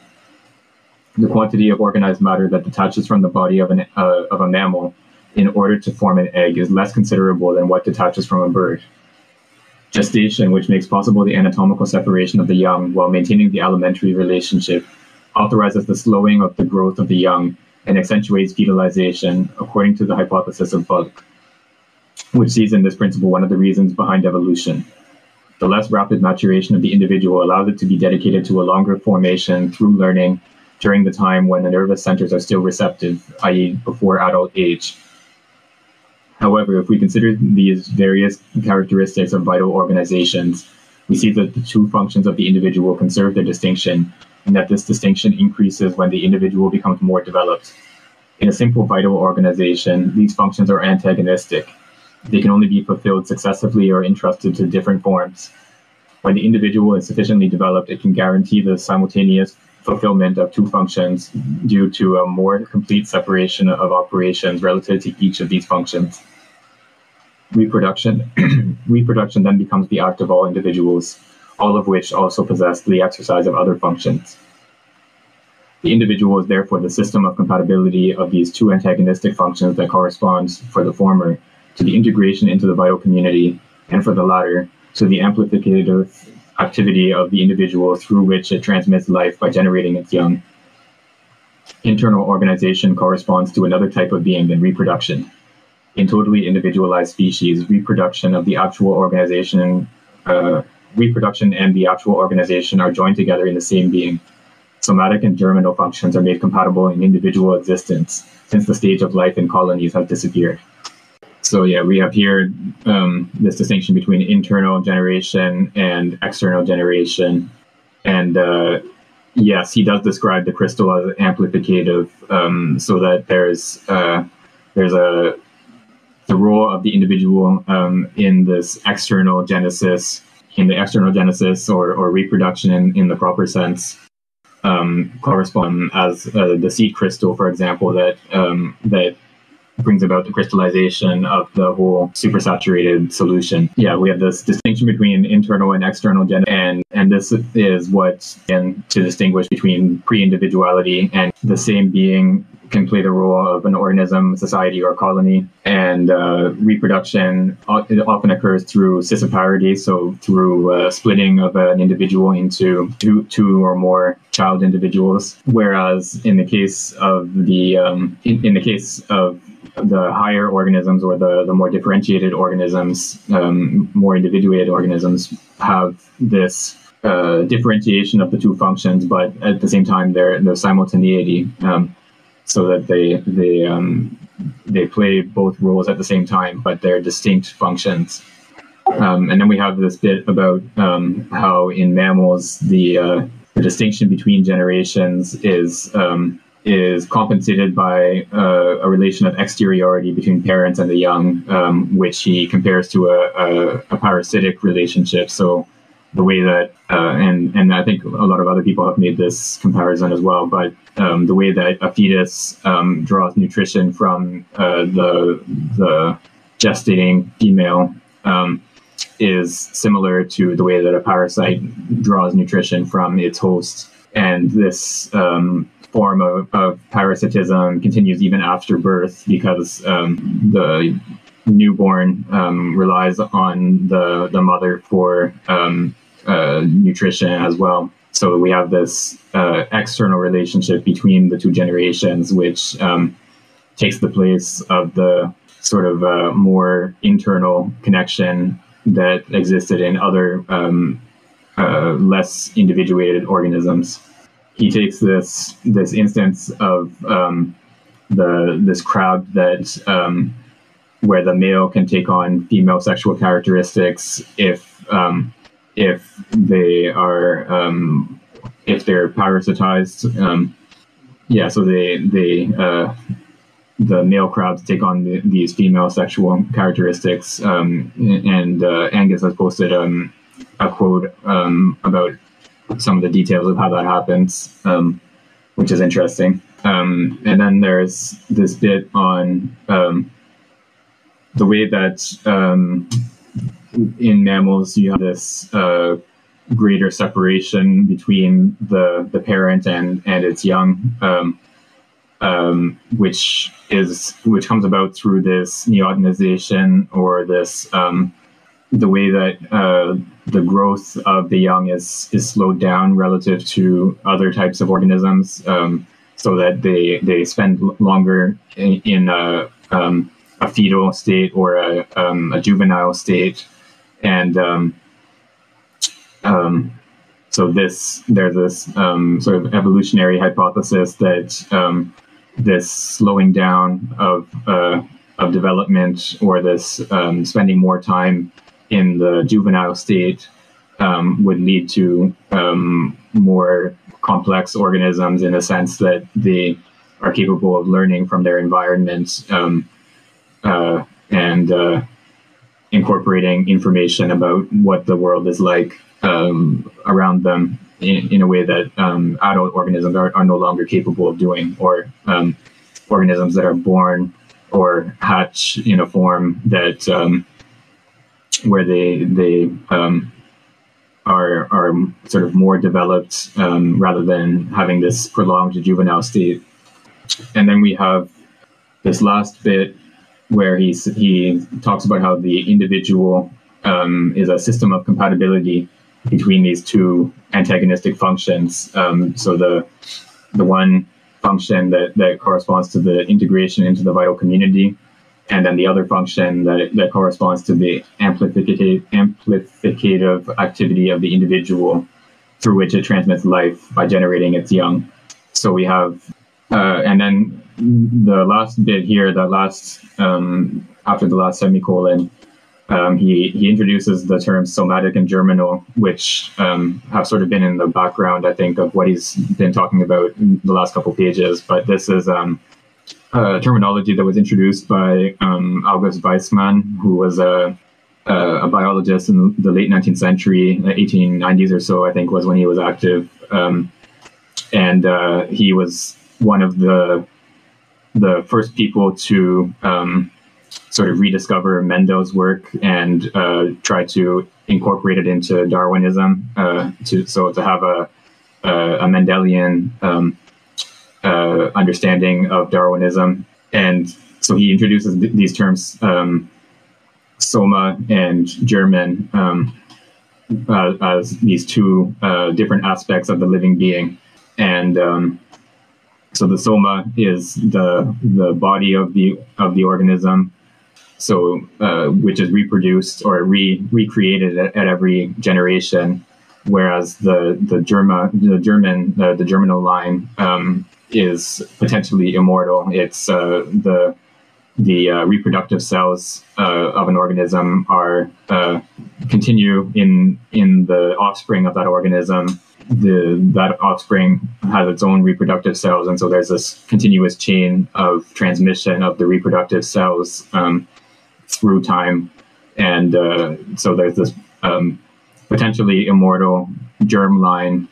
The quantity of organized matter that detaches from the body of a mammal in order to form an egg is less considerable than what detaches from a bird. Gestation, which makes possible the anatomical separation of the young while maintaining the alimentary relationship, authorizes the slowing of the growth of the young and accentuates fetalization, according to the hypothesis of Bulk, which sees in this principle one of the reasons behind evolution. The less rapid maturation of the individual allows it to be dedicated to a longer formation through learning during the time when the nervous centers are still receptive, i.e. before adult age. However, if we consider these various characteristics of vital organizations, we see that the two functions of the individual conserve their distinction, and that this distinction increases when the individual becomes more developed. In a simple vital organization, these functions are antagonistic. They can only be fulfilled successively or entrusted to different forms. When the individual is sufficiently developed, it can guarantee the simultaneous fulfillment of two functions due to a more complete separation of operations relative to each of these functions. Reproduction then becomes the act of all individuals, all of which also possess the exercise of other functions. The individual is therefore the system of compatibility of these two antagonistic functions that corresponds, for the former, to the integration into the vital community, and for the latter, to the amplificative activity of the individual through which it transmits life by generating its young. Internal organization corresponds to another type of being than reproduction. In totally individualized species, reproduction and the actual organization are joined together in the same being. Somatic and germinal functions are made compatible in individual existence, since the stage of life in colonies has disappeared. So yeah, we have here this distinction between internal generation and external generation. And yes, he does describe the crystal as amplificative, so that there's the role of the individual in this external genesis, or reproduction in the proper sense, correspond as the seed crystal, for example, that brings about the crystallization of the whole supersaturated solution. Yeah, we have this distinction between internal and external and this is what's to distinguish between pre-individuality and the same being can play the role of an organism, society, or colony. And reproduction often occurs through scissiparity, so through splitting of an individual into two or more child individuals. Whereas in the case of the higher organisms, or the more differentiated organisms, more individuated organisms, have this differentiation of the two functions, but at the same time there's simultaneity, so that they play both roles at the same time, but they're distinct functions. And then we have this bit about how in mammals the distinction between generations is compensated by a relation of exteriority between parents and the young, which he compares to a parasitic relationship. So the way that, and I think a lot of other people have made this comparison as well, but the way that a fetus draws nutrition from the gestating female is similar to the way that a parasite draws nutrition from its host. And this form of parasitism continues even after birth, because the newborn relies on the mother for nutrition as well. So we have this external relationship between the two generations, which takes the place of the sort of more internal connection that existed in other less individuated organisms. He takes this instance of this crab that where the male can take on female sexual characteristics if if they are if they're parasitized. So the male crabs take on these female sexual characteristics, and Angus has posted a quote about some of the details of how that happens, which is interesting. And then there's this bit on the way that in mammals you have this greater separation between the parent and its young, which comes about through this neotenization, or this the way that the growth of the young is slowed down relative to other types of organisms, so that they spend longer in a fetal state or a juvenile state, and so there's this sort of evolutionary hypothesis that this slowing down of development, or this spending more time in the juvenile state, would lead to more complex organisms, in a sense that they are capable of learning from their environment, and incorporating information about what the world is like around them in a way that adult organisms are no longer capable of doing, or organisms that are born or hatch in a form that where they are sort of more developed, rather than having this prolonged juvenile state. And then we have this last bit where he talks about how the individual is a system of compatibility between these two antagonistic functions. So the one function that corresponds to the integration into the vital community, and then the other function that corresponds to the amplificative activity of the individual, through which it transmits life by generating its young. So we have, and then the last bit here, after the last semicolon, he introduces the terms somatic and germinal, which have sort of been in the background, I think, of what he's been talking about in the last couple pages. But this is terminology that was introduced by August Weismann, who was a biologist in the late 19th century, 1890s or so, I think, was when he was active. And he was one of the first people to sort of rediscover Mendel's work and try to incorporate it into Darwinism, to have a Mendelian understanding of Darwinism. And so he introduces these terms, soma and germen, as these two different aspects of the living being. And so the soma is the body of the organism, so which is reproduced or recreated at every generation, whereas the germinal line is potentially immortal. It's the reproductive cells of an organism are continue in the offspring of that organism. That offspring has its own reproductive cells, and so there's this continuous chain of transmission of the reproductive cells through time. And so there's this potentially immortal germ line,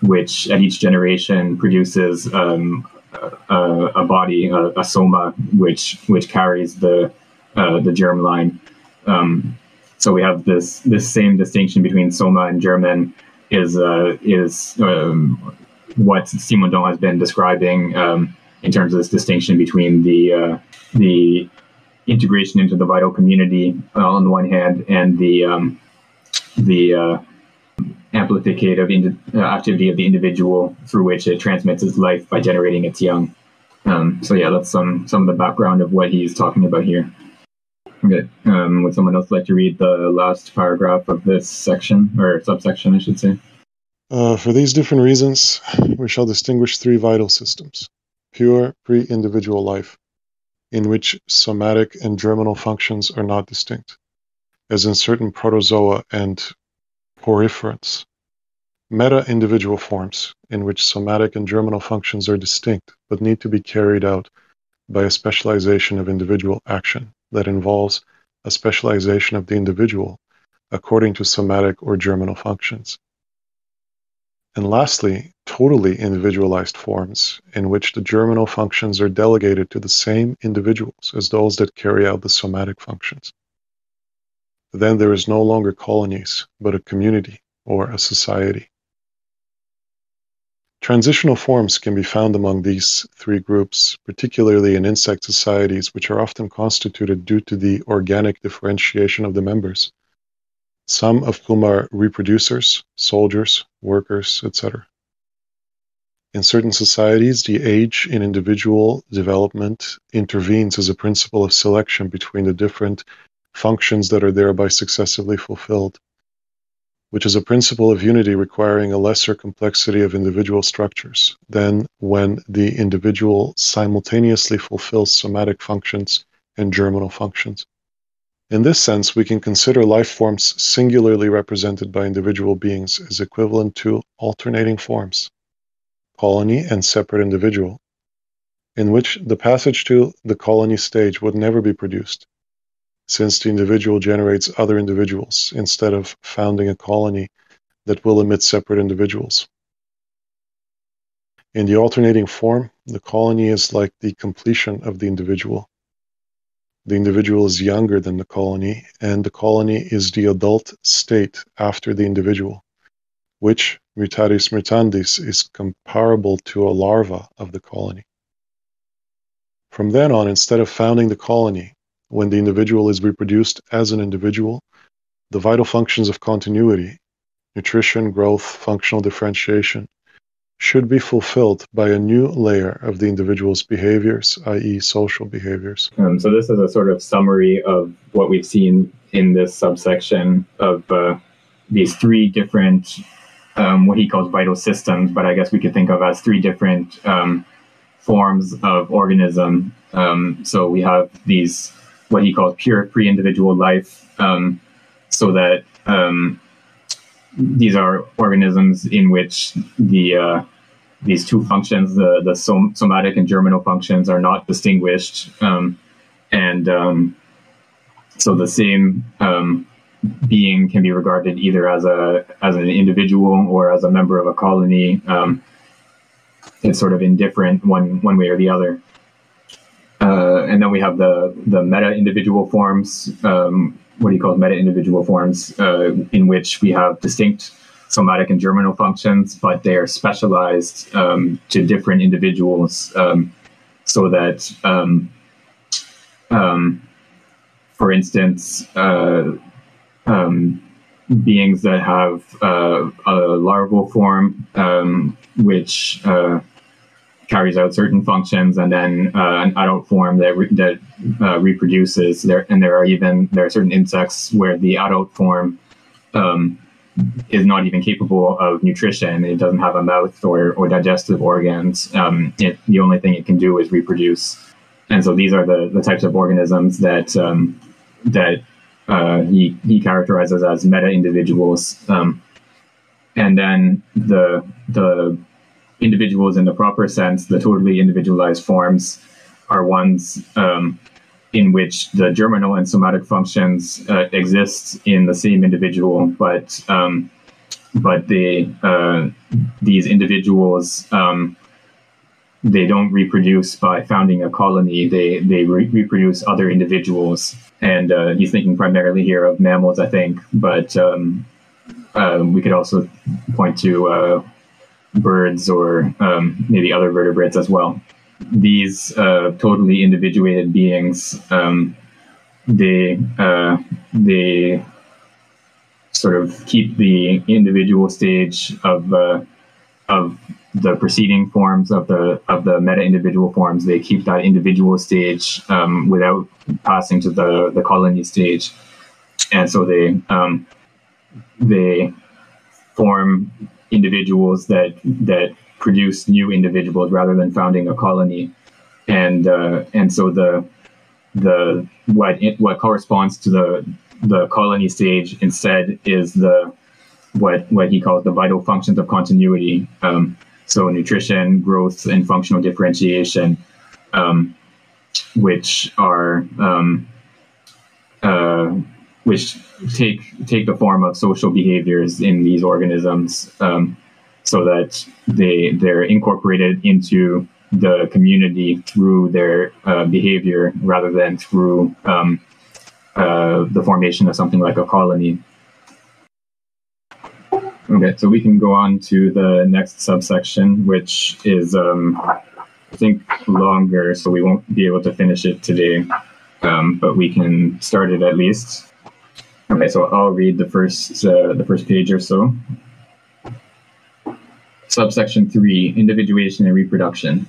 which at each generation produces a body, a soma, which carries the germ line. So we have this same distinction between soma and germen is what Simondon has been describing in terms of this distinction between the integration into the vital community on the one hand, and the amplificative activity of the individual, through which it transmits its life by generating its young. So yeah, that's some of the background of what he's talking about here. Okay, would someone else like to read the last paragraph of this section, or subsection, I should say? For these different reasons, we shall distinguish three vital systems: pure, pre-individual life, in which somatic and germinal functions are not distinct, as in certain protozoa and poriferance, meta-individual forms in which somatic and germinal functions are distinct but need to be carried out by a specialization of individual action that involves a specialization of the individual according to somatic or germinal functions. And lastly, totally individualized forms in which the germinal functions are delegated to the same individuals as those that carry out the somatic functions. Then there is no longer colonies, but a community or a society. Transitional forms can be found among these three groups, particularly in insect societies, which are often constituted due to the organic differentiation of the members, some of whom are reproducers, soldiers, workers, etc. In certain societies, the age in individual development intervenes as a principle of selection between the different functions that are thereby successively fulfilled, which is a principle of unity requiring a lesser complexity of individual structures than when the individual simultaneously fulfills somatic functions and germinal functions. In this sense, we can consider life forms singularly represented by individual beings as equivalent to alternating forms, colony and separate individual, in which the passage to the colony stage would never be produced, since the individual generates other individuals instead of founding a colony that will emit separate individuals. In the alternating form, the colony is like the completion of the individual. The individual is younger than the colony, and the colony is the adult state after the individual, which, mutatis mutandis, is comparable to a larva of the colony. From then on, instead of founding the colony, when the individual is reproduced as an individual, the vital functions of continuity, nutrition, growth, functional differentiation, should be fulfilled by a new layer of the individual's behaviors, i.e. social behaviors. So this is a sort of summary of what we've seen in this subsection of these three different, what he calls vital systems, but I guess we could think of as three different forms of organism. So we have these, what he calls pure pre-individual life, so that these are organisms in which these two functions, the somatic and germinal functions, are not distinguished, and so the same being can be regarded either as an individual or as a member of a colony. It's sort of indifferent one way or the other. And then we have the meta-individual forms, what he calls meta-individual forms, in which we have distinct somatic and germinal functions, but they are specialized to different individuals, so that, for instance, beings that have a larval form, which carries out certain functions, and then an adult form that reproduces. There are certain insects where the adult form is not even capable of nutrition. It doesn't have a mouth or digestive organs. The only thing it can do is reproduce. And so these are the types of organisms that he characterizes as meta-individuals. And then the individuals in the proper sense, the totally individualized forms, are ones in which the germinal and somatic functions exist in the same individual, but these individuals, they don't reproduce by founding a colony. They reproduce other individuals, and he's thinking primarily here of mammals, I think, but we could also point to birds or maybe other vertebrates as well. These totally individuated beings, they sort of keep the individual stage of the preceding forms of the meta-individual forms. They keep that individual stage without passing to the colony stage, and so they form individuals that produce new individuals rather than founding a colony, and so what corresponds to the colony stage instead is the what he calls the vital functions of continuity. So nutrition, growth, and functional differentiation, which are which take the form of social behaviors in these organisms, so that they're incorporated into the community through their behavior rather than through the formation of something like a colony. Okay, so we can go on to the next subsection, which is, I think, longer, so we won't be able to finish it today, but we can start it at least. Okay, so I'll read the first page or so. Subsection 3, Individuation and Reproduction.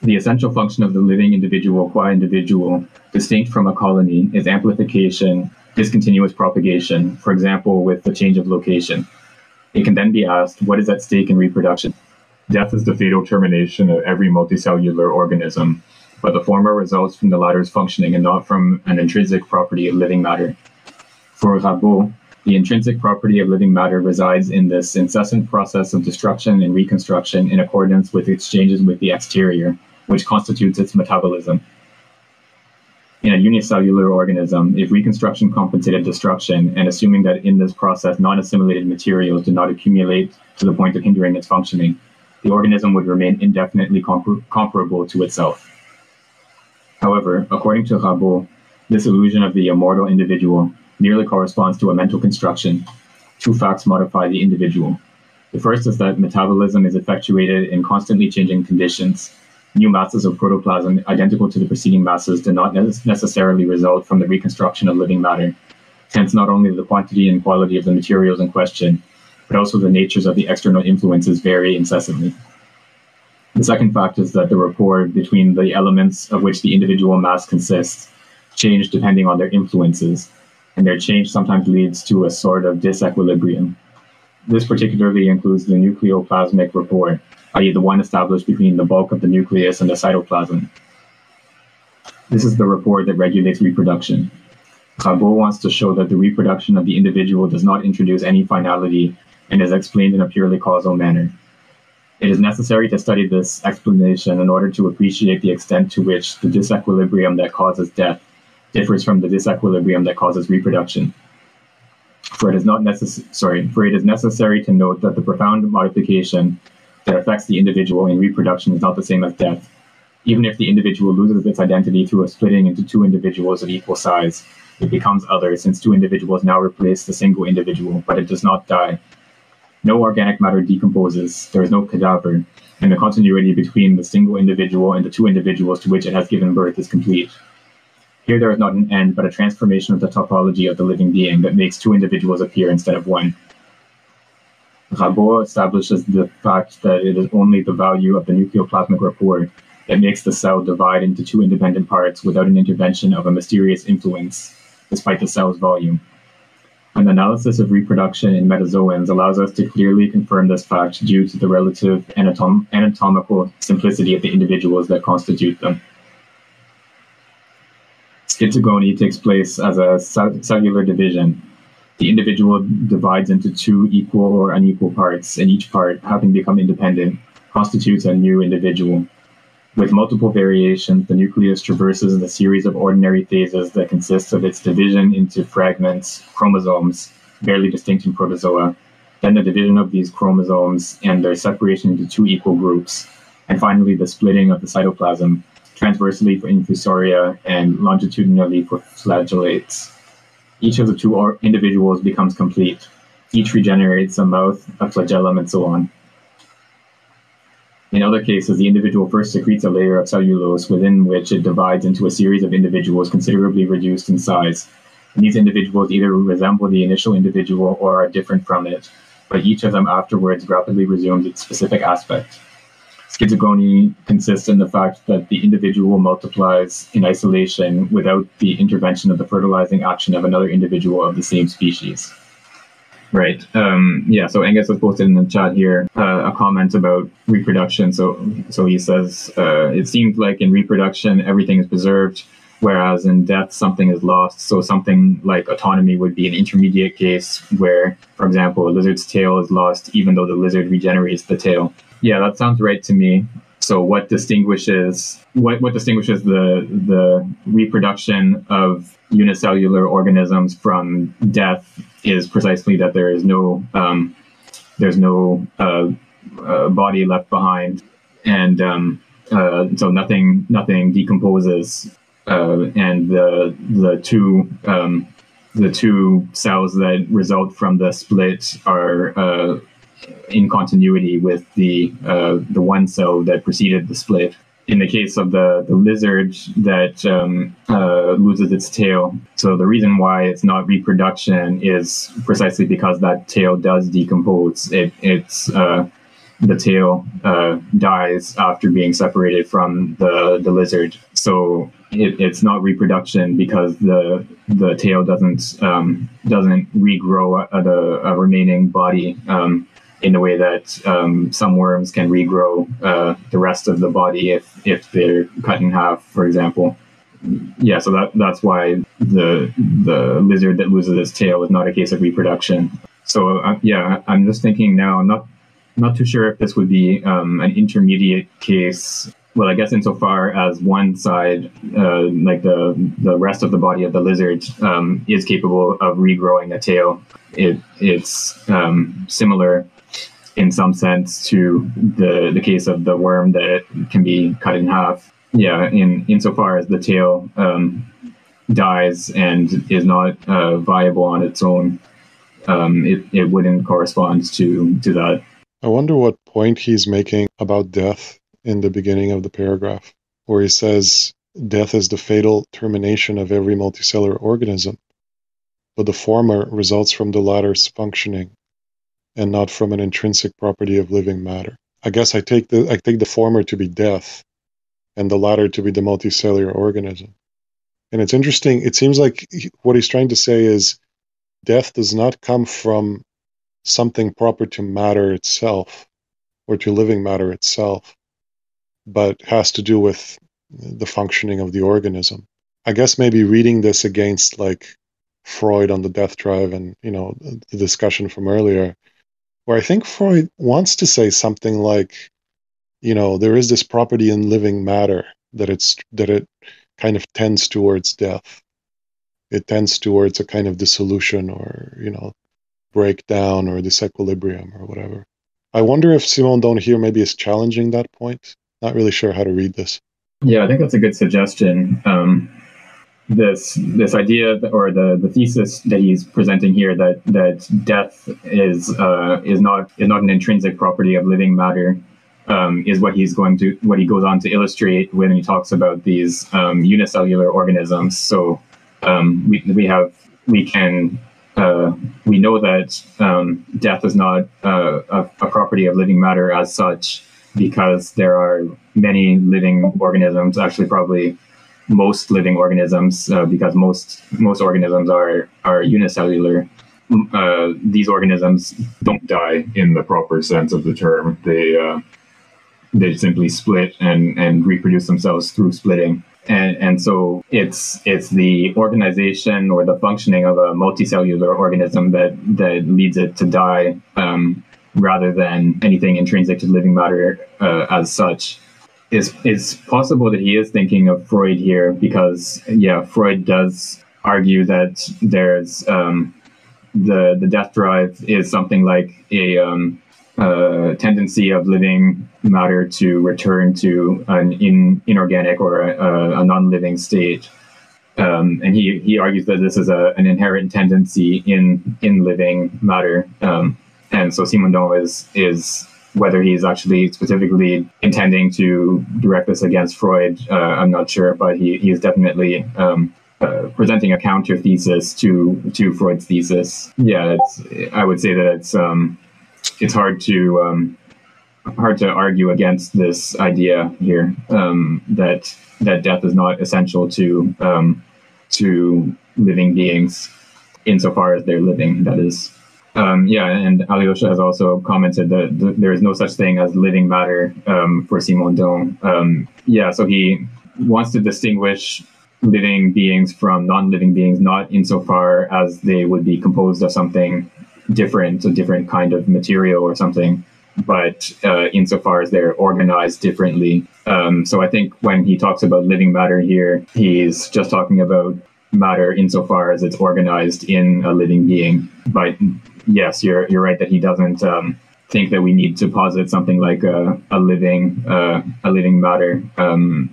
The essential function of the living individual qua individual, distinct from a colony, is amplification, discontinuous propagation, for example, with the change of location. It can then be asked, what is at stake in reproduction? Death is the fatal termination of every multicellular organism, but the former results from the latter's functioning and not from an intrinsic property of living matter. For Rabot, the intrinsic property of living matter resides in this incessant process of destruction and reconstruction in accordance with exchanges with the exterior, which constitutes its metabolism. In a unicellular organism, if reconstruction compensated destruction, and assuming that in this process non-assimilated materials do not accumulate to the point of hindering its functioning, the organism would remain indefinitely comparable to itself. However, according to Rabot, this illusion of the immortal individual nearly corresponds to a mental construction. Two facts modify the individual. The first is that metabolism is effectuated in constantly changing conditions. New masses of protoplasm identical to the preceding masses do not necessarily result from the reconstruction of living matter. Hence, not only the quantity and quality of the materials in question, but also the natures of the external influences vary incessantly. The second fact is that the rapport between the elements of which the individual mass consists change depending on their influences, and their change sometimes leads to a sort of disequilibrium. This particularly includes the nucleoplasmic rapport, i.e. the one established between the bulk of the nucleus and the cytoplasm. This is the rapport that regulates reproduction. Rabot wants to show that the reproduction of the individual does not introduce any finality and is explained in a purely causal manner. It is necessary to study this explanation in order to appreciate the extent to which the disequilibrium that causes death differs from the disequilibrium that causes reproduction. For it is necessary to note that the profound modification that affects the individual in reproduction is not the same as death. Even if the individual loses its identity through a splitting into two individuals of equal size, it becomes other, since two individuals now replace the single individual, but it does not die. No organic matter decomposes, there is no cadaver, and the continuity between the single individual and the two individuals to which it has given birth is complete. Here there is not an end, but a transformation of the topology of the living being that makes two individuals appear instead of one. Rabot establishes the fact that it is only the value of the nucleoplasmic rapport that makes the cell divide into two independent parts without an intervention of a mysterious influence, despite the cell's volume. An analysis of reproduction in metazoans allows us to clearly confirm this fact due to the relative anatomical simplicity of the individuals that constitute them. Schizogony takes place as a cellular division. The individual divides into two equal or unequal parts, and each part, having become independent, constitutes a new individual. With multiple variations, the nucleus traverses a series of ordinary phases that consists of its division into fragments, chromosomes, barely distinct in protozoa, then the division of these chromosomes and their separation into two equal groups, and finally the splitting of the cytoplasm, transversely for infusoria and longitudinally for flagellates. Each of the two individuals becomes complete. Each regenerates a mouth, a flagellum, and so on. In other cases, the individual first secretes a layer of cellulose within which it divides into a series of individuals considerably reduced in size. And these individuals either resemble the initial individual or are different from it, but each of them afterwards rapidly resumes its specific aspect. Schizogony consists in the fact that the individual multiplies in isolation without the intervention of the fertilizing action of another individual of the same species. Right. So Angus has posted in the chat here a comment about reproduction. So he says, it seems like in reproduction, everything is preserved. whereas in death, something is lost. So something like autonomy would be an intermediate case where, for example, a lizard's tail is lost even though the lizard regenerates the tail. Yeah, that sounds right to me. So what distinguishes the reproduction of unicellular organisms from death is precisely that there's no body left behind, and so nothing decomposes, and the two cells that result from the split are in continuity with the one cell that preceded the split. In the case of the lizard that loses its tail, so the reason why it's not reproduction is precisely because that tail does decompose. The tail dies after being separated from the lizard. So it's not reproduction because the tail doesn't regrow a remaining body in the way that some worms can regrow the rest of the body if they're cut in half, for example. Yeah, so that's why the lizard that loses its tail is not a case of reproduction. So I'm just thinking now. I'm not too sure if this would be an intermediate case. Well, I guess insofar as one side, like the rest of the body of the lizard, is capable of regrowing a tail. It's similar in some sense to the case of the worm that can be cut in half. Yeah, insofar as the tail dies and is not viable on its own, it wouldn't correspond to that. I wonder what point he's making about death in the beginning of the paragraph, where he says death is the fatal termination of every multicellular organism, but the former results from the latter's functioning and not from an intrinsic property of living matter. I guess I take the former to be death and the latter to be the multicellular organism. And it's interesting, it seems like what he's trying to say is death does not come from something proper to matter itself or to living matter itself, but has to do with the functioning of the organism. I guess maybe reading this against like Freud on the death drive and, the discussion from earlier, where I think Freud wants to say something like, there is this property in living matter that it kind of tends towards death. It tends towards a kind of dissolution or, breakdown or disequilibrium or whatever. I wonder if Simondon here maybe is challenging that point. Not really sure how to read this. Yeah, I think that's a good suggestion. This idea or the thesis that he's presenting here that death is not an intrinsic property of living matter is what he goes on to illustrate when he talks about these unicellular organisms. So we know that death is not a property of living matter as such, because there are many living organisms, actually probably most living organisms, because most organisms are unicellular. These organisms don't die in the proper sense of the term. They simply split and reproduce themselves through splitting. And so it's the organization or the functioning of a multicellular organism that leads it to die, rather than anything intrinsic to living matter as such. It's possible that he is thinking of Freud here, because Freud does argue that there's the death drive is something like a tendency of living matter to return to an inorganic or a non-living state, and he argues that this is an inherent tendency in living matter, and so Simondon is whether he's actually specifically intending to direct this against Freud, I'm not sure, but he is definitely presenting a counter thesis to Freud's thesis. Yeah, I would say that it's hard to argue against this idea here, that death is not essential to living beings insofar as they're living, that is. And Alyosha has also commented that there is no such thing as living matter for Simondon. So he wants to distinguish living beings from non-living beings, not insofar as they would be composed of something different, a different kind of material or something, but insofar as they're organized differently. So I think when he talks about living matter here, he's just talking about matter insofar as it's organized in a living being. But yes, you're right that he doesn't think that we need to posit something like a living matter,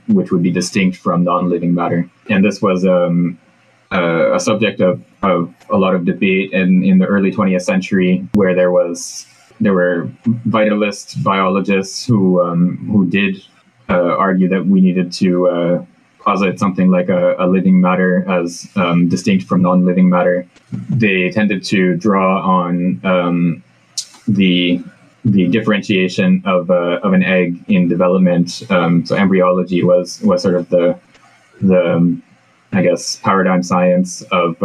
which would be distinct from non-living matter. And this was a subject of a lot of debate in the early 20th century, where there were vitalist biologists who did argue that we needed to posit something like a living matter as distinct from non-living matter. They tended to draw on the differentiation of an egg in development. So embryology was sort of the I guess paradigm science of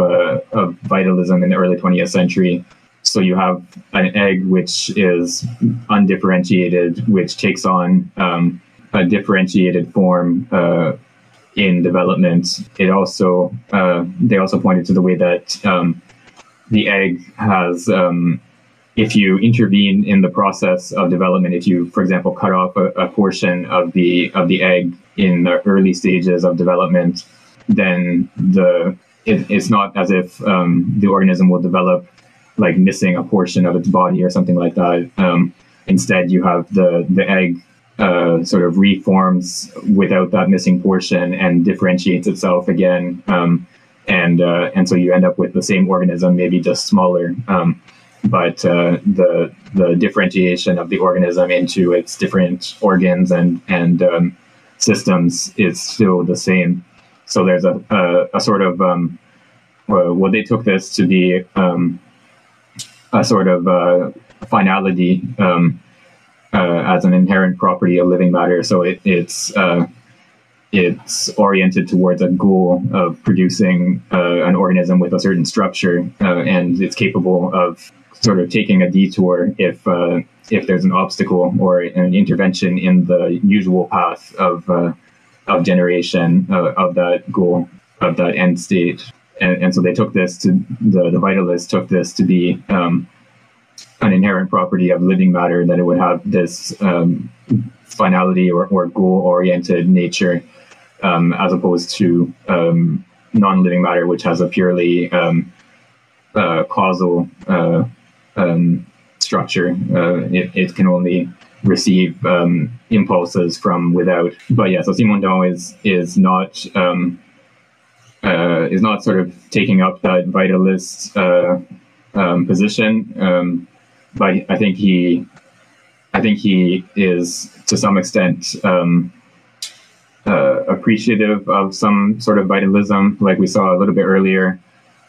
vitalism in the early 20th century. So you have an egg which is undifferentiated, which takes on a differentiated form in development. It also they also pointed to the way that the egg has, if you intervene in the process of development, if you, for example, cut off a portion of the egg in the early stages of development, then it's not as if the organism will develop like missing a portion of its body or something like that. Instead, you have the egg sort of reforms without that missing portion and differentiates itself again, and so you end up with the same organism, maybe just smaller. But the differentiation of the organism into its different organs and systems is still the same. So there's a sort of well, they took this to be a sort of finality as an inherent property of living matter. So it's oriented towards a goal of producing an organism with a certain structure, and it's capable of sort of taking a detour if there's an obstacle or an intervention in the usual path of generation of that goal, of that end state. And so they took this to, the vitalists took this to be an inherent property of living matter, that it would have this finality or goal-oriented nature, as opposed to non-living matter, which has a purely causal structure. It can only receive impulses from without. But yeah, so Simondon is not sort of taking up that vitalist position, but I think he is to some extent appreciative of some sort of vitalism, like we saw a little bit earlier.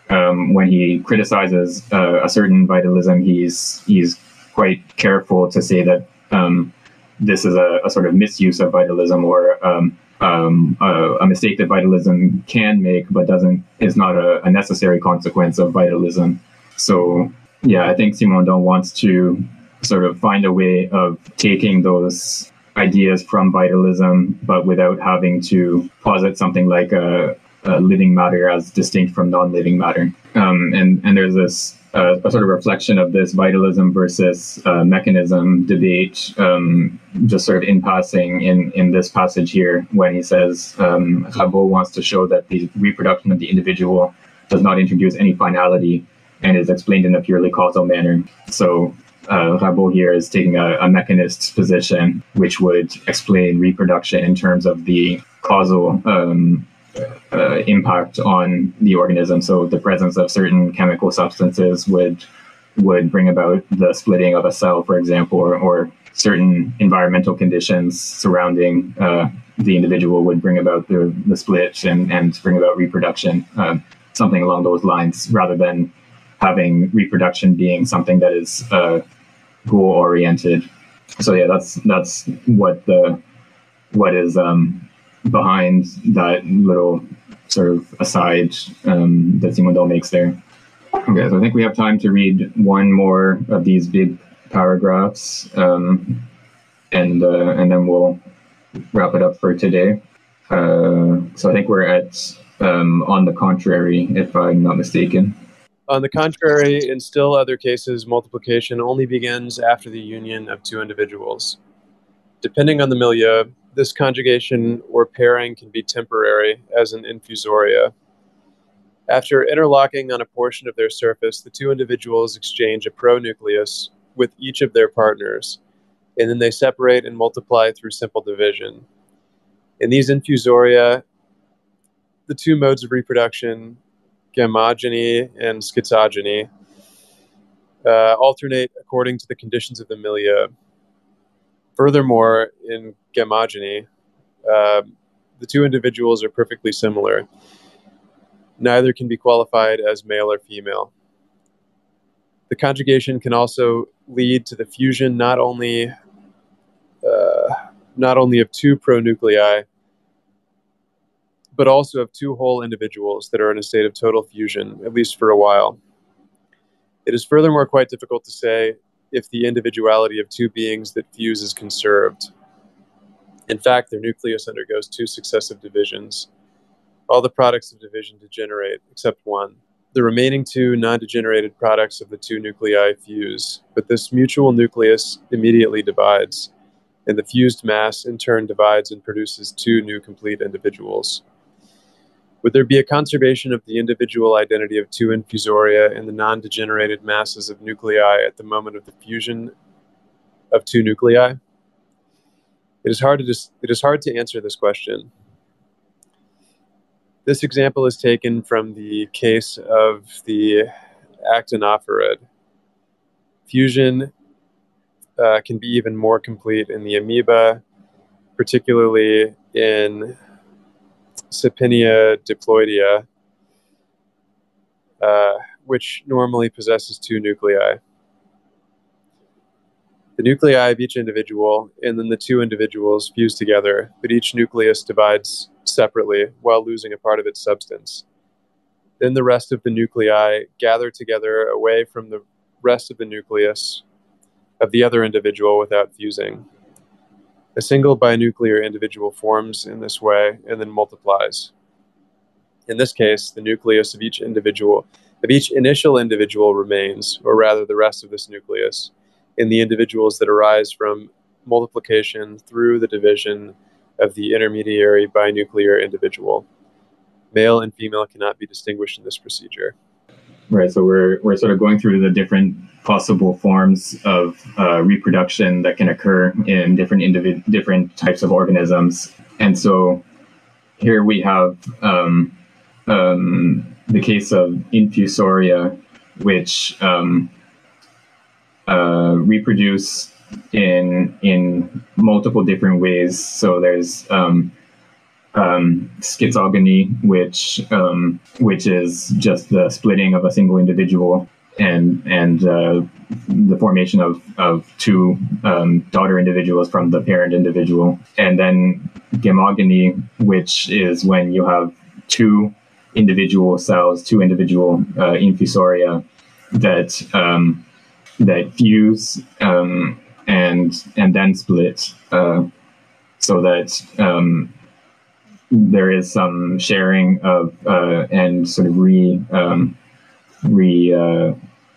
When he criticizes a certain vitalism, he's quite careful to say that this is a sort of misuse of vitalism, or a mistake that vitalism can make, but is not a necessary consequence of vitalism. So yeah, I think Simondon wants to sort of find a way of taking those ideas from vitalism, but without having to posit something like a living matter as distinct from non-living matter. And there's this a sort of reflection of this vitalism versus mechanism debate, just sort of in passing in this passage here, when he says Rabot wants to show that the reproduction of the individual does not introduce any finality and is explained in a purely causal manner. So Rabot here is taking a mechanist position, which would explain reproduction in terms of the causal impact on the organism. So the presence of certain chemical substances would bring about the splitting of a cell, for example, or certain environmental conditions surrounding the individual would bring about the split and bring about reproduction, something along those lines, rather than having reproduction being something that is goal-oriented. So yeah, that's what is behind that little sort of aside that Simondon makes there. Okay, so I think we have time to read one more of these big paragraphs, and then we'll wrap it up for today. So I think we're at on the contrary, if I'm not mistaken. On the contrary, in still other cases, multiplication only begins after the union of two individuals. Depending on the milieu, this conjugation or pairing can be temporary, as in Infusoria. After interlocking on a portion of their surface, the two individuals exchange a pronucleus with each of their partners, and then they separate and multiply through simple division. In these Infusoria, the two modes of reproduction, gamogeny and schizogeny, alternate according to the conditions of the milieu. Furthermore, in gamogeny, the two individuals are perfectly similar. Neither can be qualified as male or female. The conjugation can also lead to the fusion not only of two pronuclei, but also of two whole individuals that are in a state of total fusion, at least for a while. It is furthermore quite difficult to say if the individuality of two beings that fuse is conserved. In fact, their nucleus undergoes two successive divisions. All the products of division degenerate, except one. The remaining two non-degenerated products of the two nuclei fuse, but this mutual nucleus immediately divides, and the fused mass in turn divides and produces two new complete individuals. Would there be a conservation of the individual identity of two infusoria in the non-degenerated masses of nuclei at the moment of the fusion of two nuclei? It is hard to answer this question. This example is taken from the case of the actinophorid. Fusion can be even more complete in the amoeba, particularly in Cypinnia diploidea, which normally possesses two nuclei. The nuclei of each individual and then the two individuals fuse together, but each nucleus divides separately while losing a part of its substance. Then the rest of the nuclei gather together away from the rest of the nucleus of the other individual without fusing. A single binuclear individual forms in this way and then multiplies. In this case, the nucleus of each initial individual remains, or rather the rest of this nucleus, in the individuals that arise from multiplication through the division of the intermediary binuclear individual. Male and female cannot be distinguished in this procedure. Right, so we're sort of going through the different possible forms of reproduction that can occur in different types of organisms. And so here we have the case of Infusoria, which reproduce in multiple different ways. So there's schizogony, which is just the splitting of a single individual and the formation of two daughter individuals from the parent individual. And then gamogony, which is when you have two individual cells, two individual infusoria that fuse and then split, so that there is some sharing of and sort of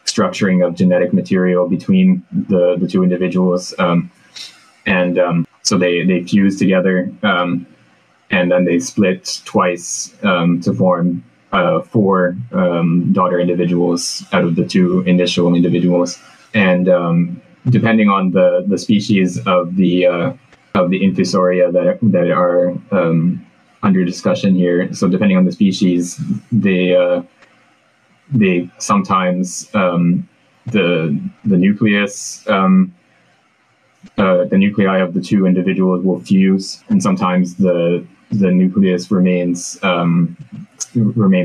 structuring of genetic material between the two individuals, so they fuse together, and then they split twice to form four daughter individuals out of the two initial individuals. And depending on the species of the Infusoria that are under discussion here, so depending on the species, they sometimes the nucleus, the nuclei of the two individuals will fuse, and sometimes the nucleus remains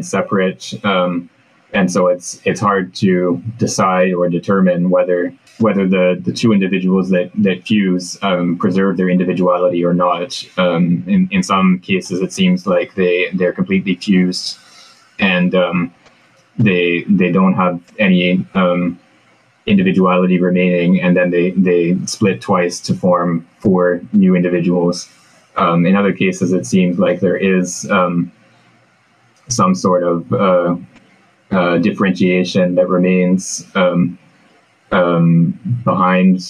separate, and so it's hard to decide or determine whether the two individuals that fuse preserve their individuality or not. In some cases, it seems like they're completely fused, and they don't have any individuality remaining, and then they split twice to form four new individuals. In other cases, it seems like there is some sort of differentiation that remains behind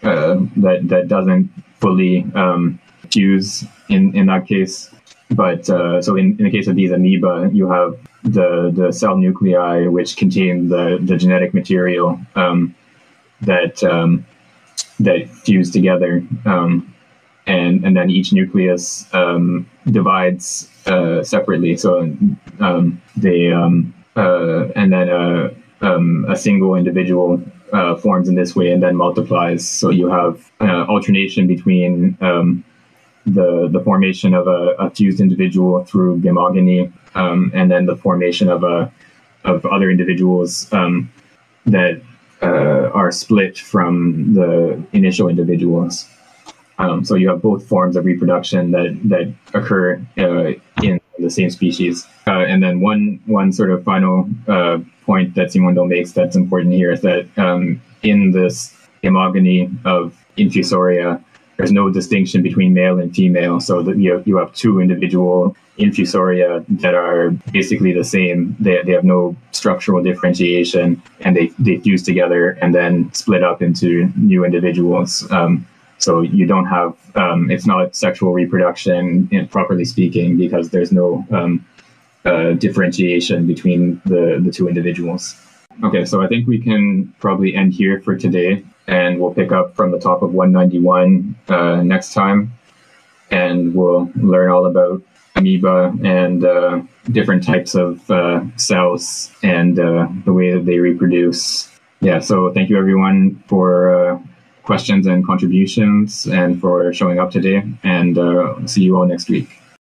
that doesn't fully fuse in that case. But so in the case of these amoeba, you have the cell nuclei which contain the genetic material that fuse together, and then each nucleus divides separately. So they and then a single individual forms in this way and then multiplies. So you have alternation between the formation of a fused individual through gamogamy, and then the formation of other individuals that are split from the initial individuals. So you have both forms of reproduction that occur in the same species. And then one sort of final point that Ch.1 makes that's important here is that in this gamogamy of Infusoria, there's no distinction between male and female. So that you have two individual Infusoria that are basically the same. They have no structural differentiation, and they fuse together and then split up into new individuals. So you don't have, it's not sexual reproduction, properly speaking, because there's no differentiation between the two individuals. Okay, so I think we can probably end here for today, and we'll pick up from the top of 191 next time, and we'll learn all about amoeba and different types of cells and the way that they reproduce. Yeah, so thank you everyone for questions and contributions and for showing up today, and see you all next week.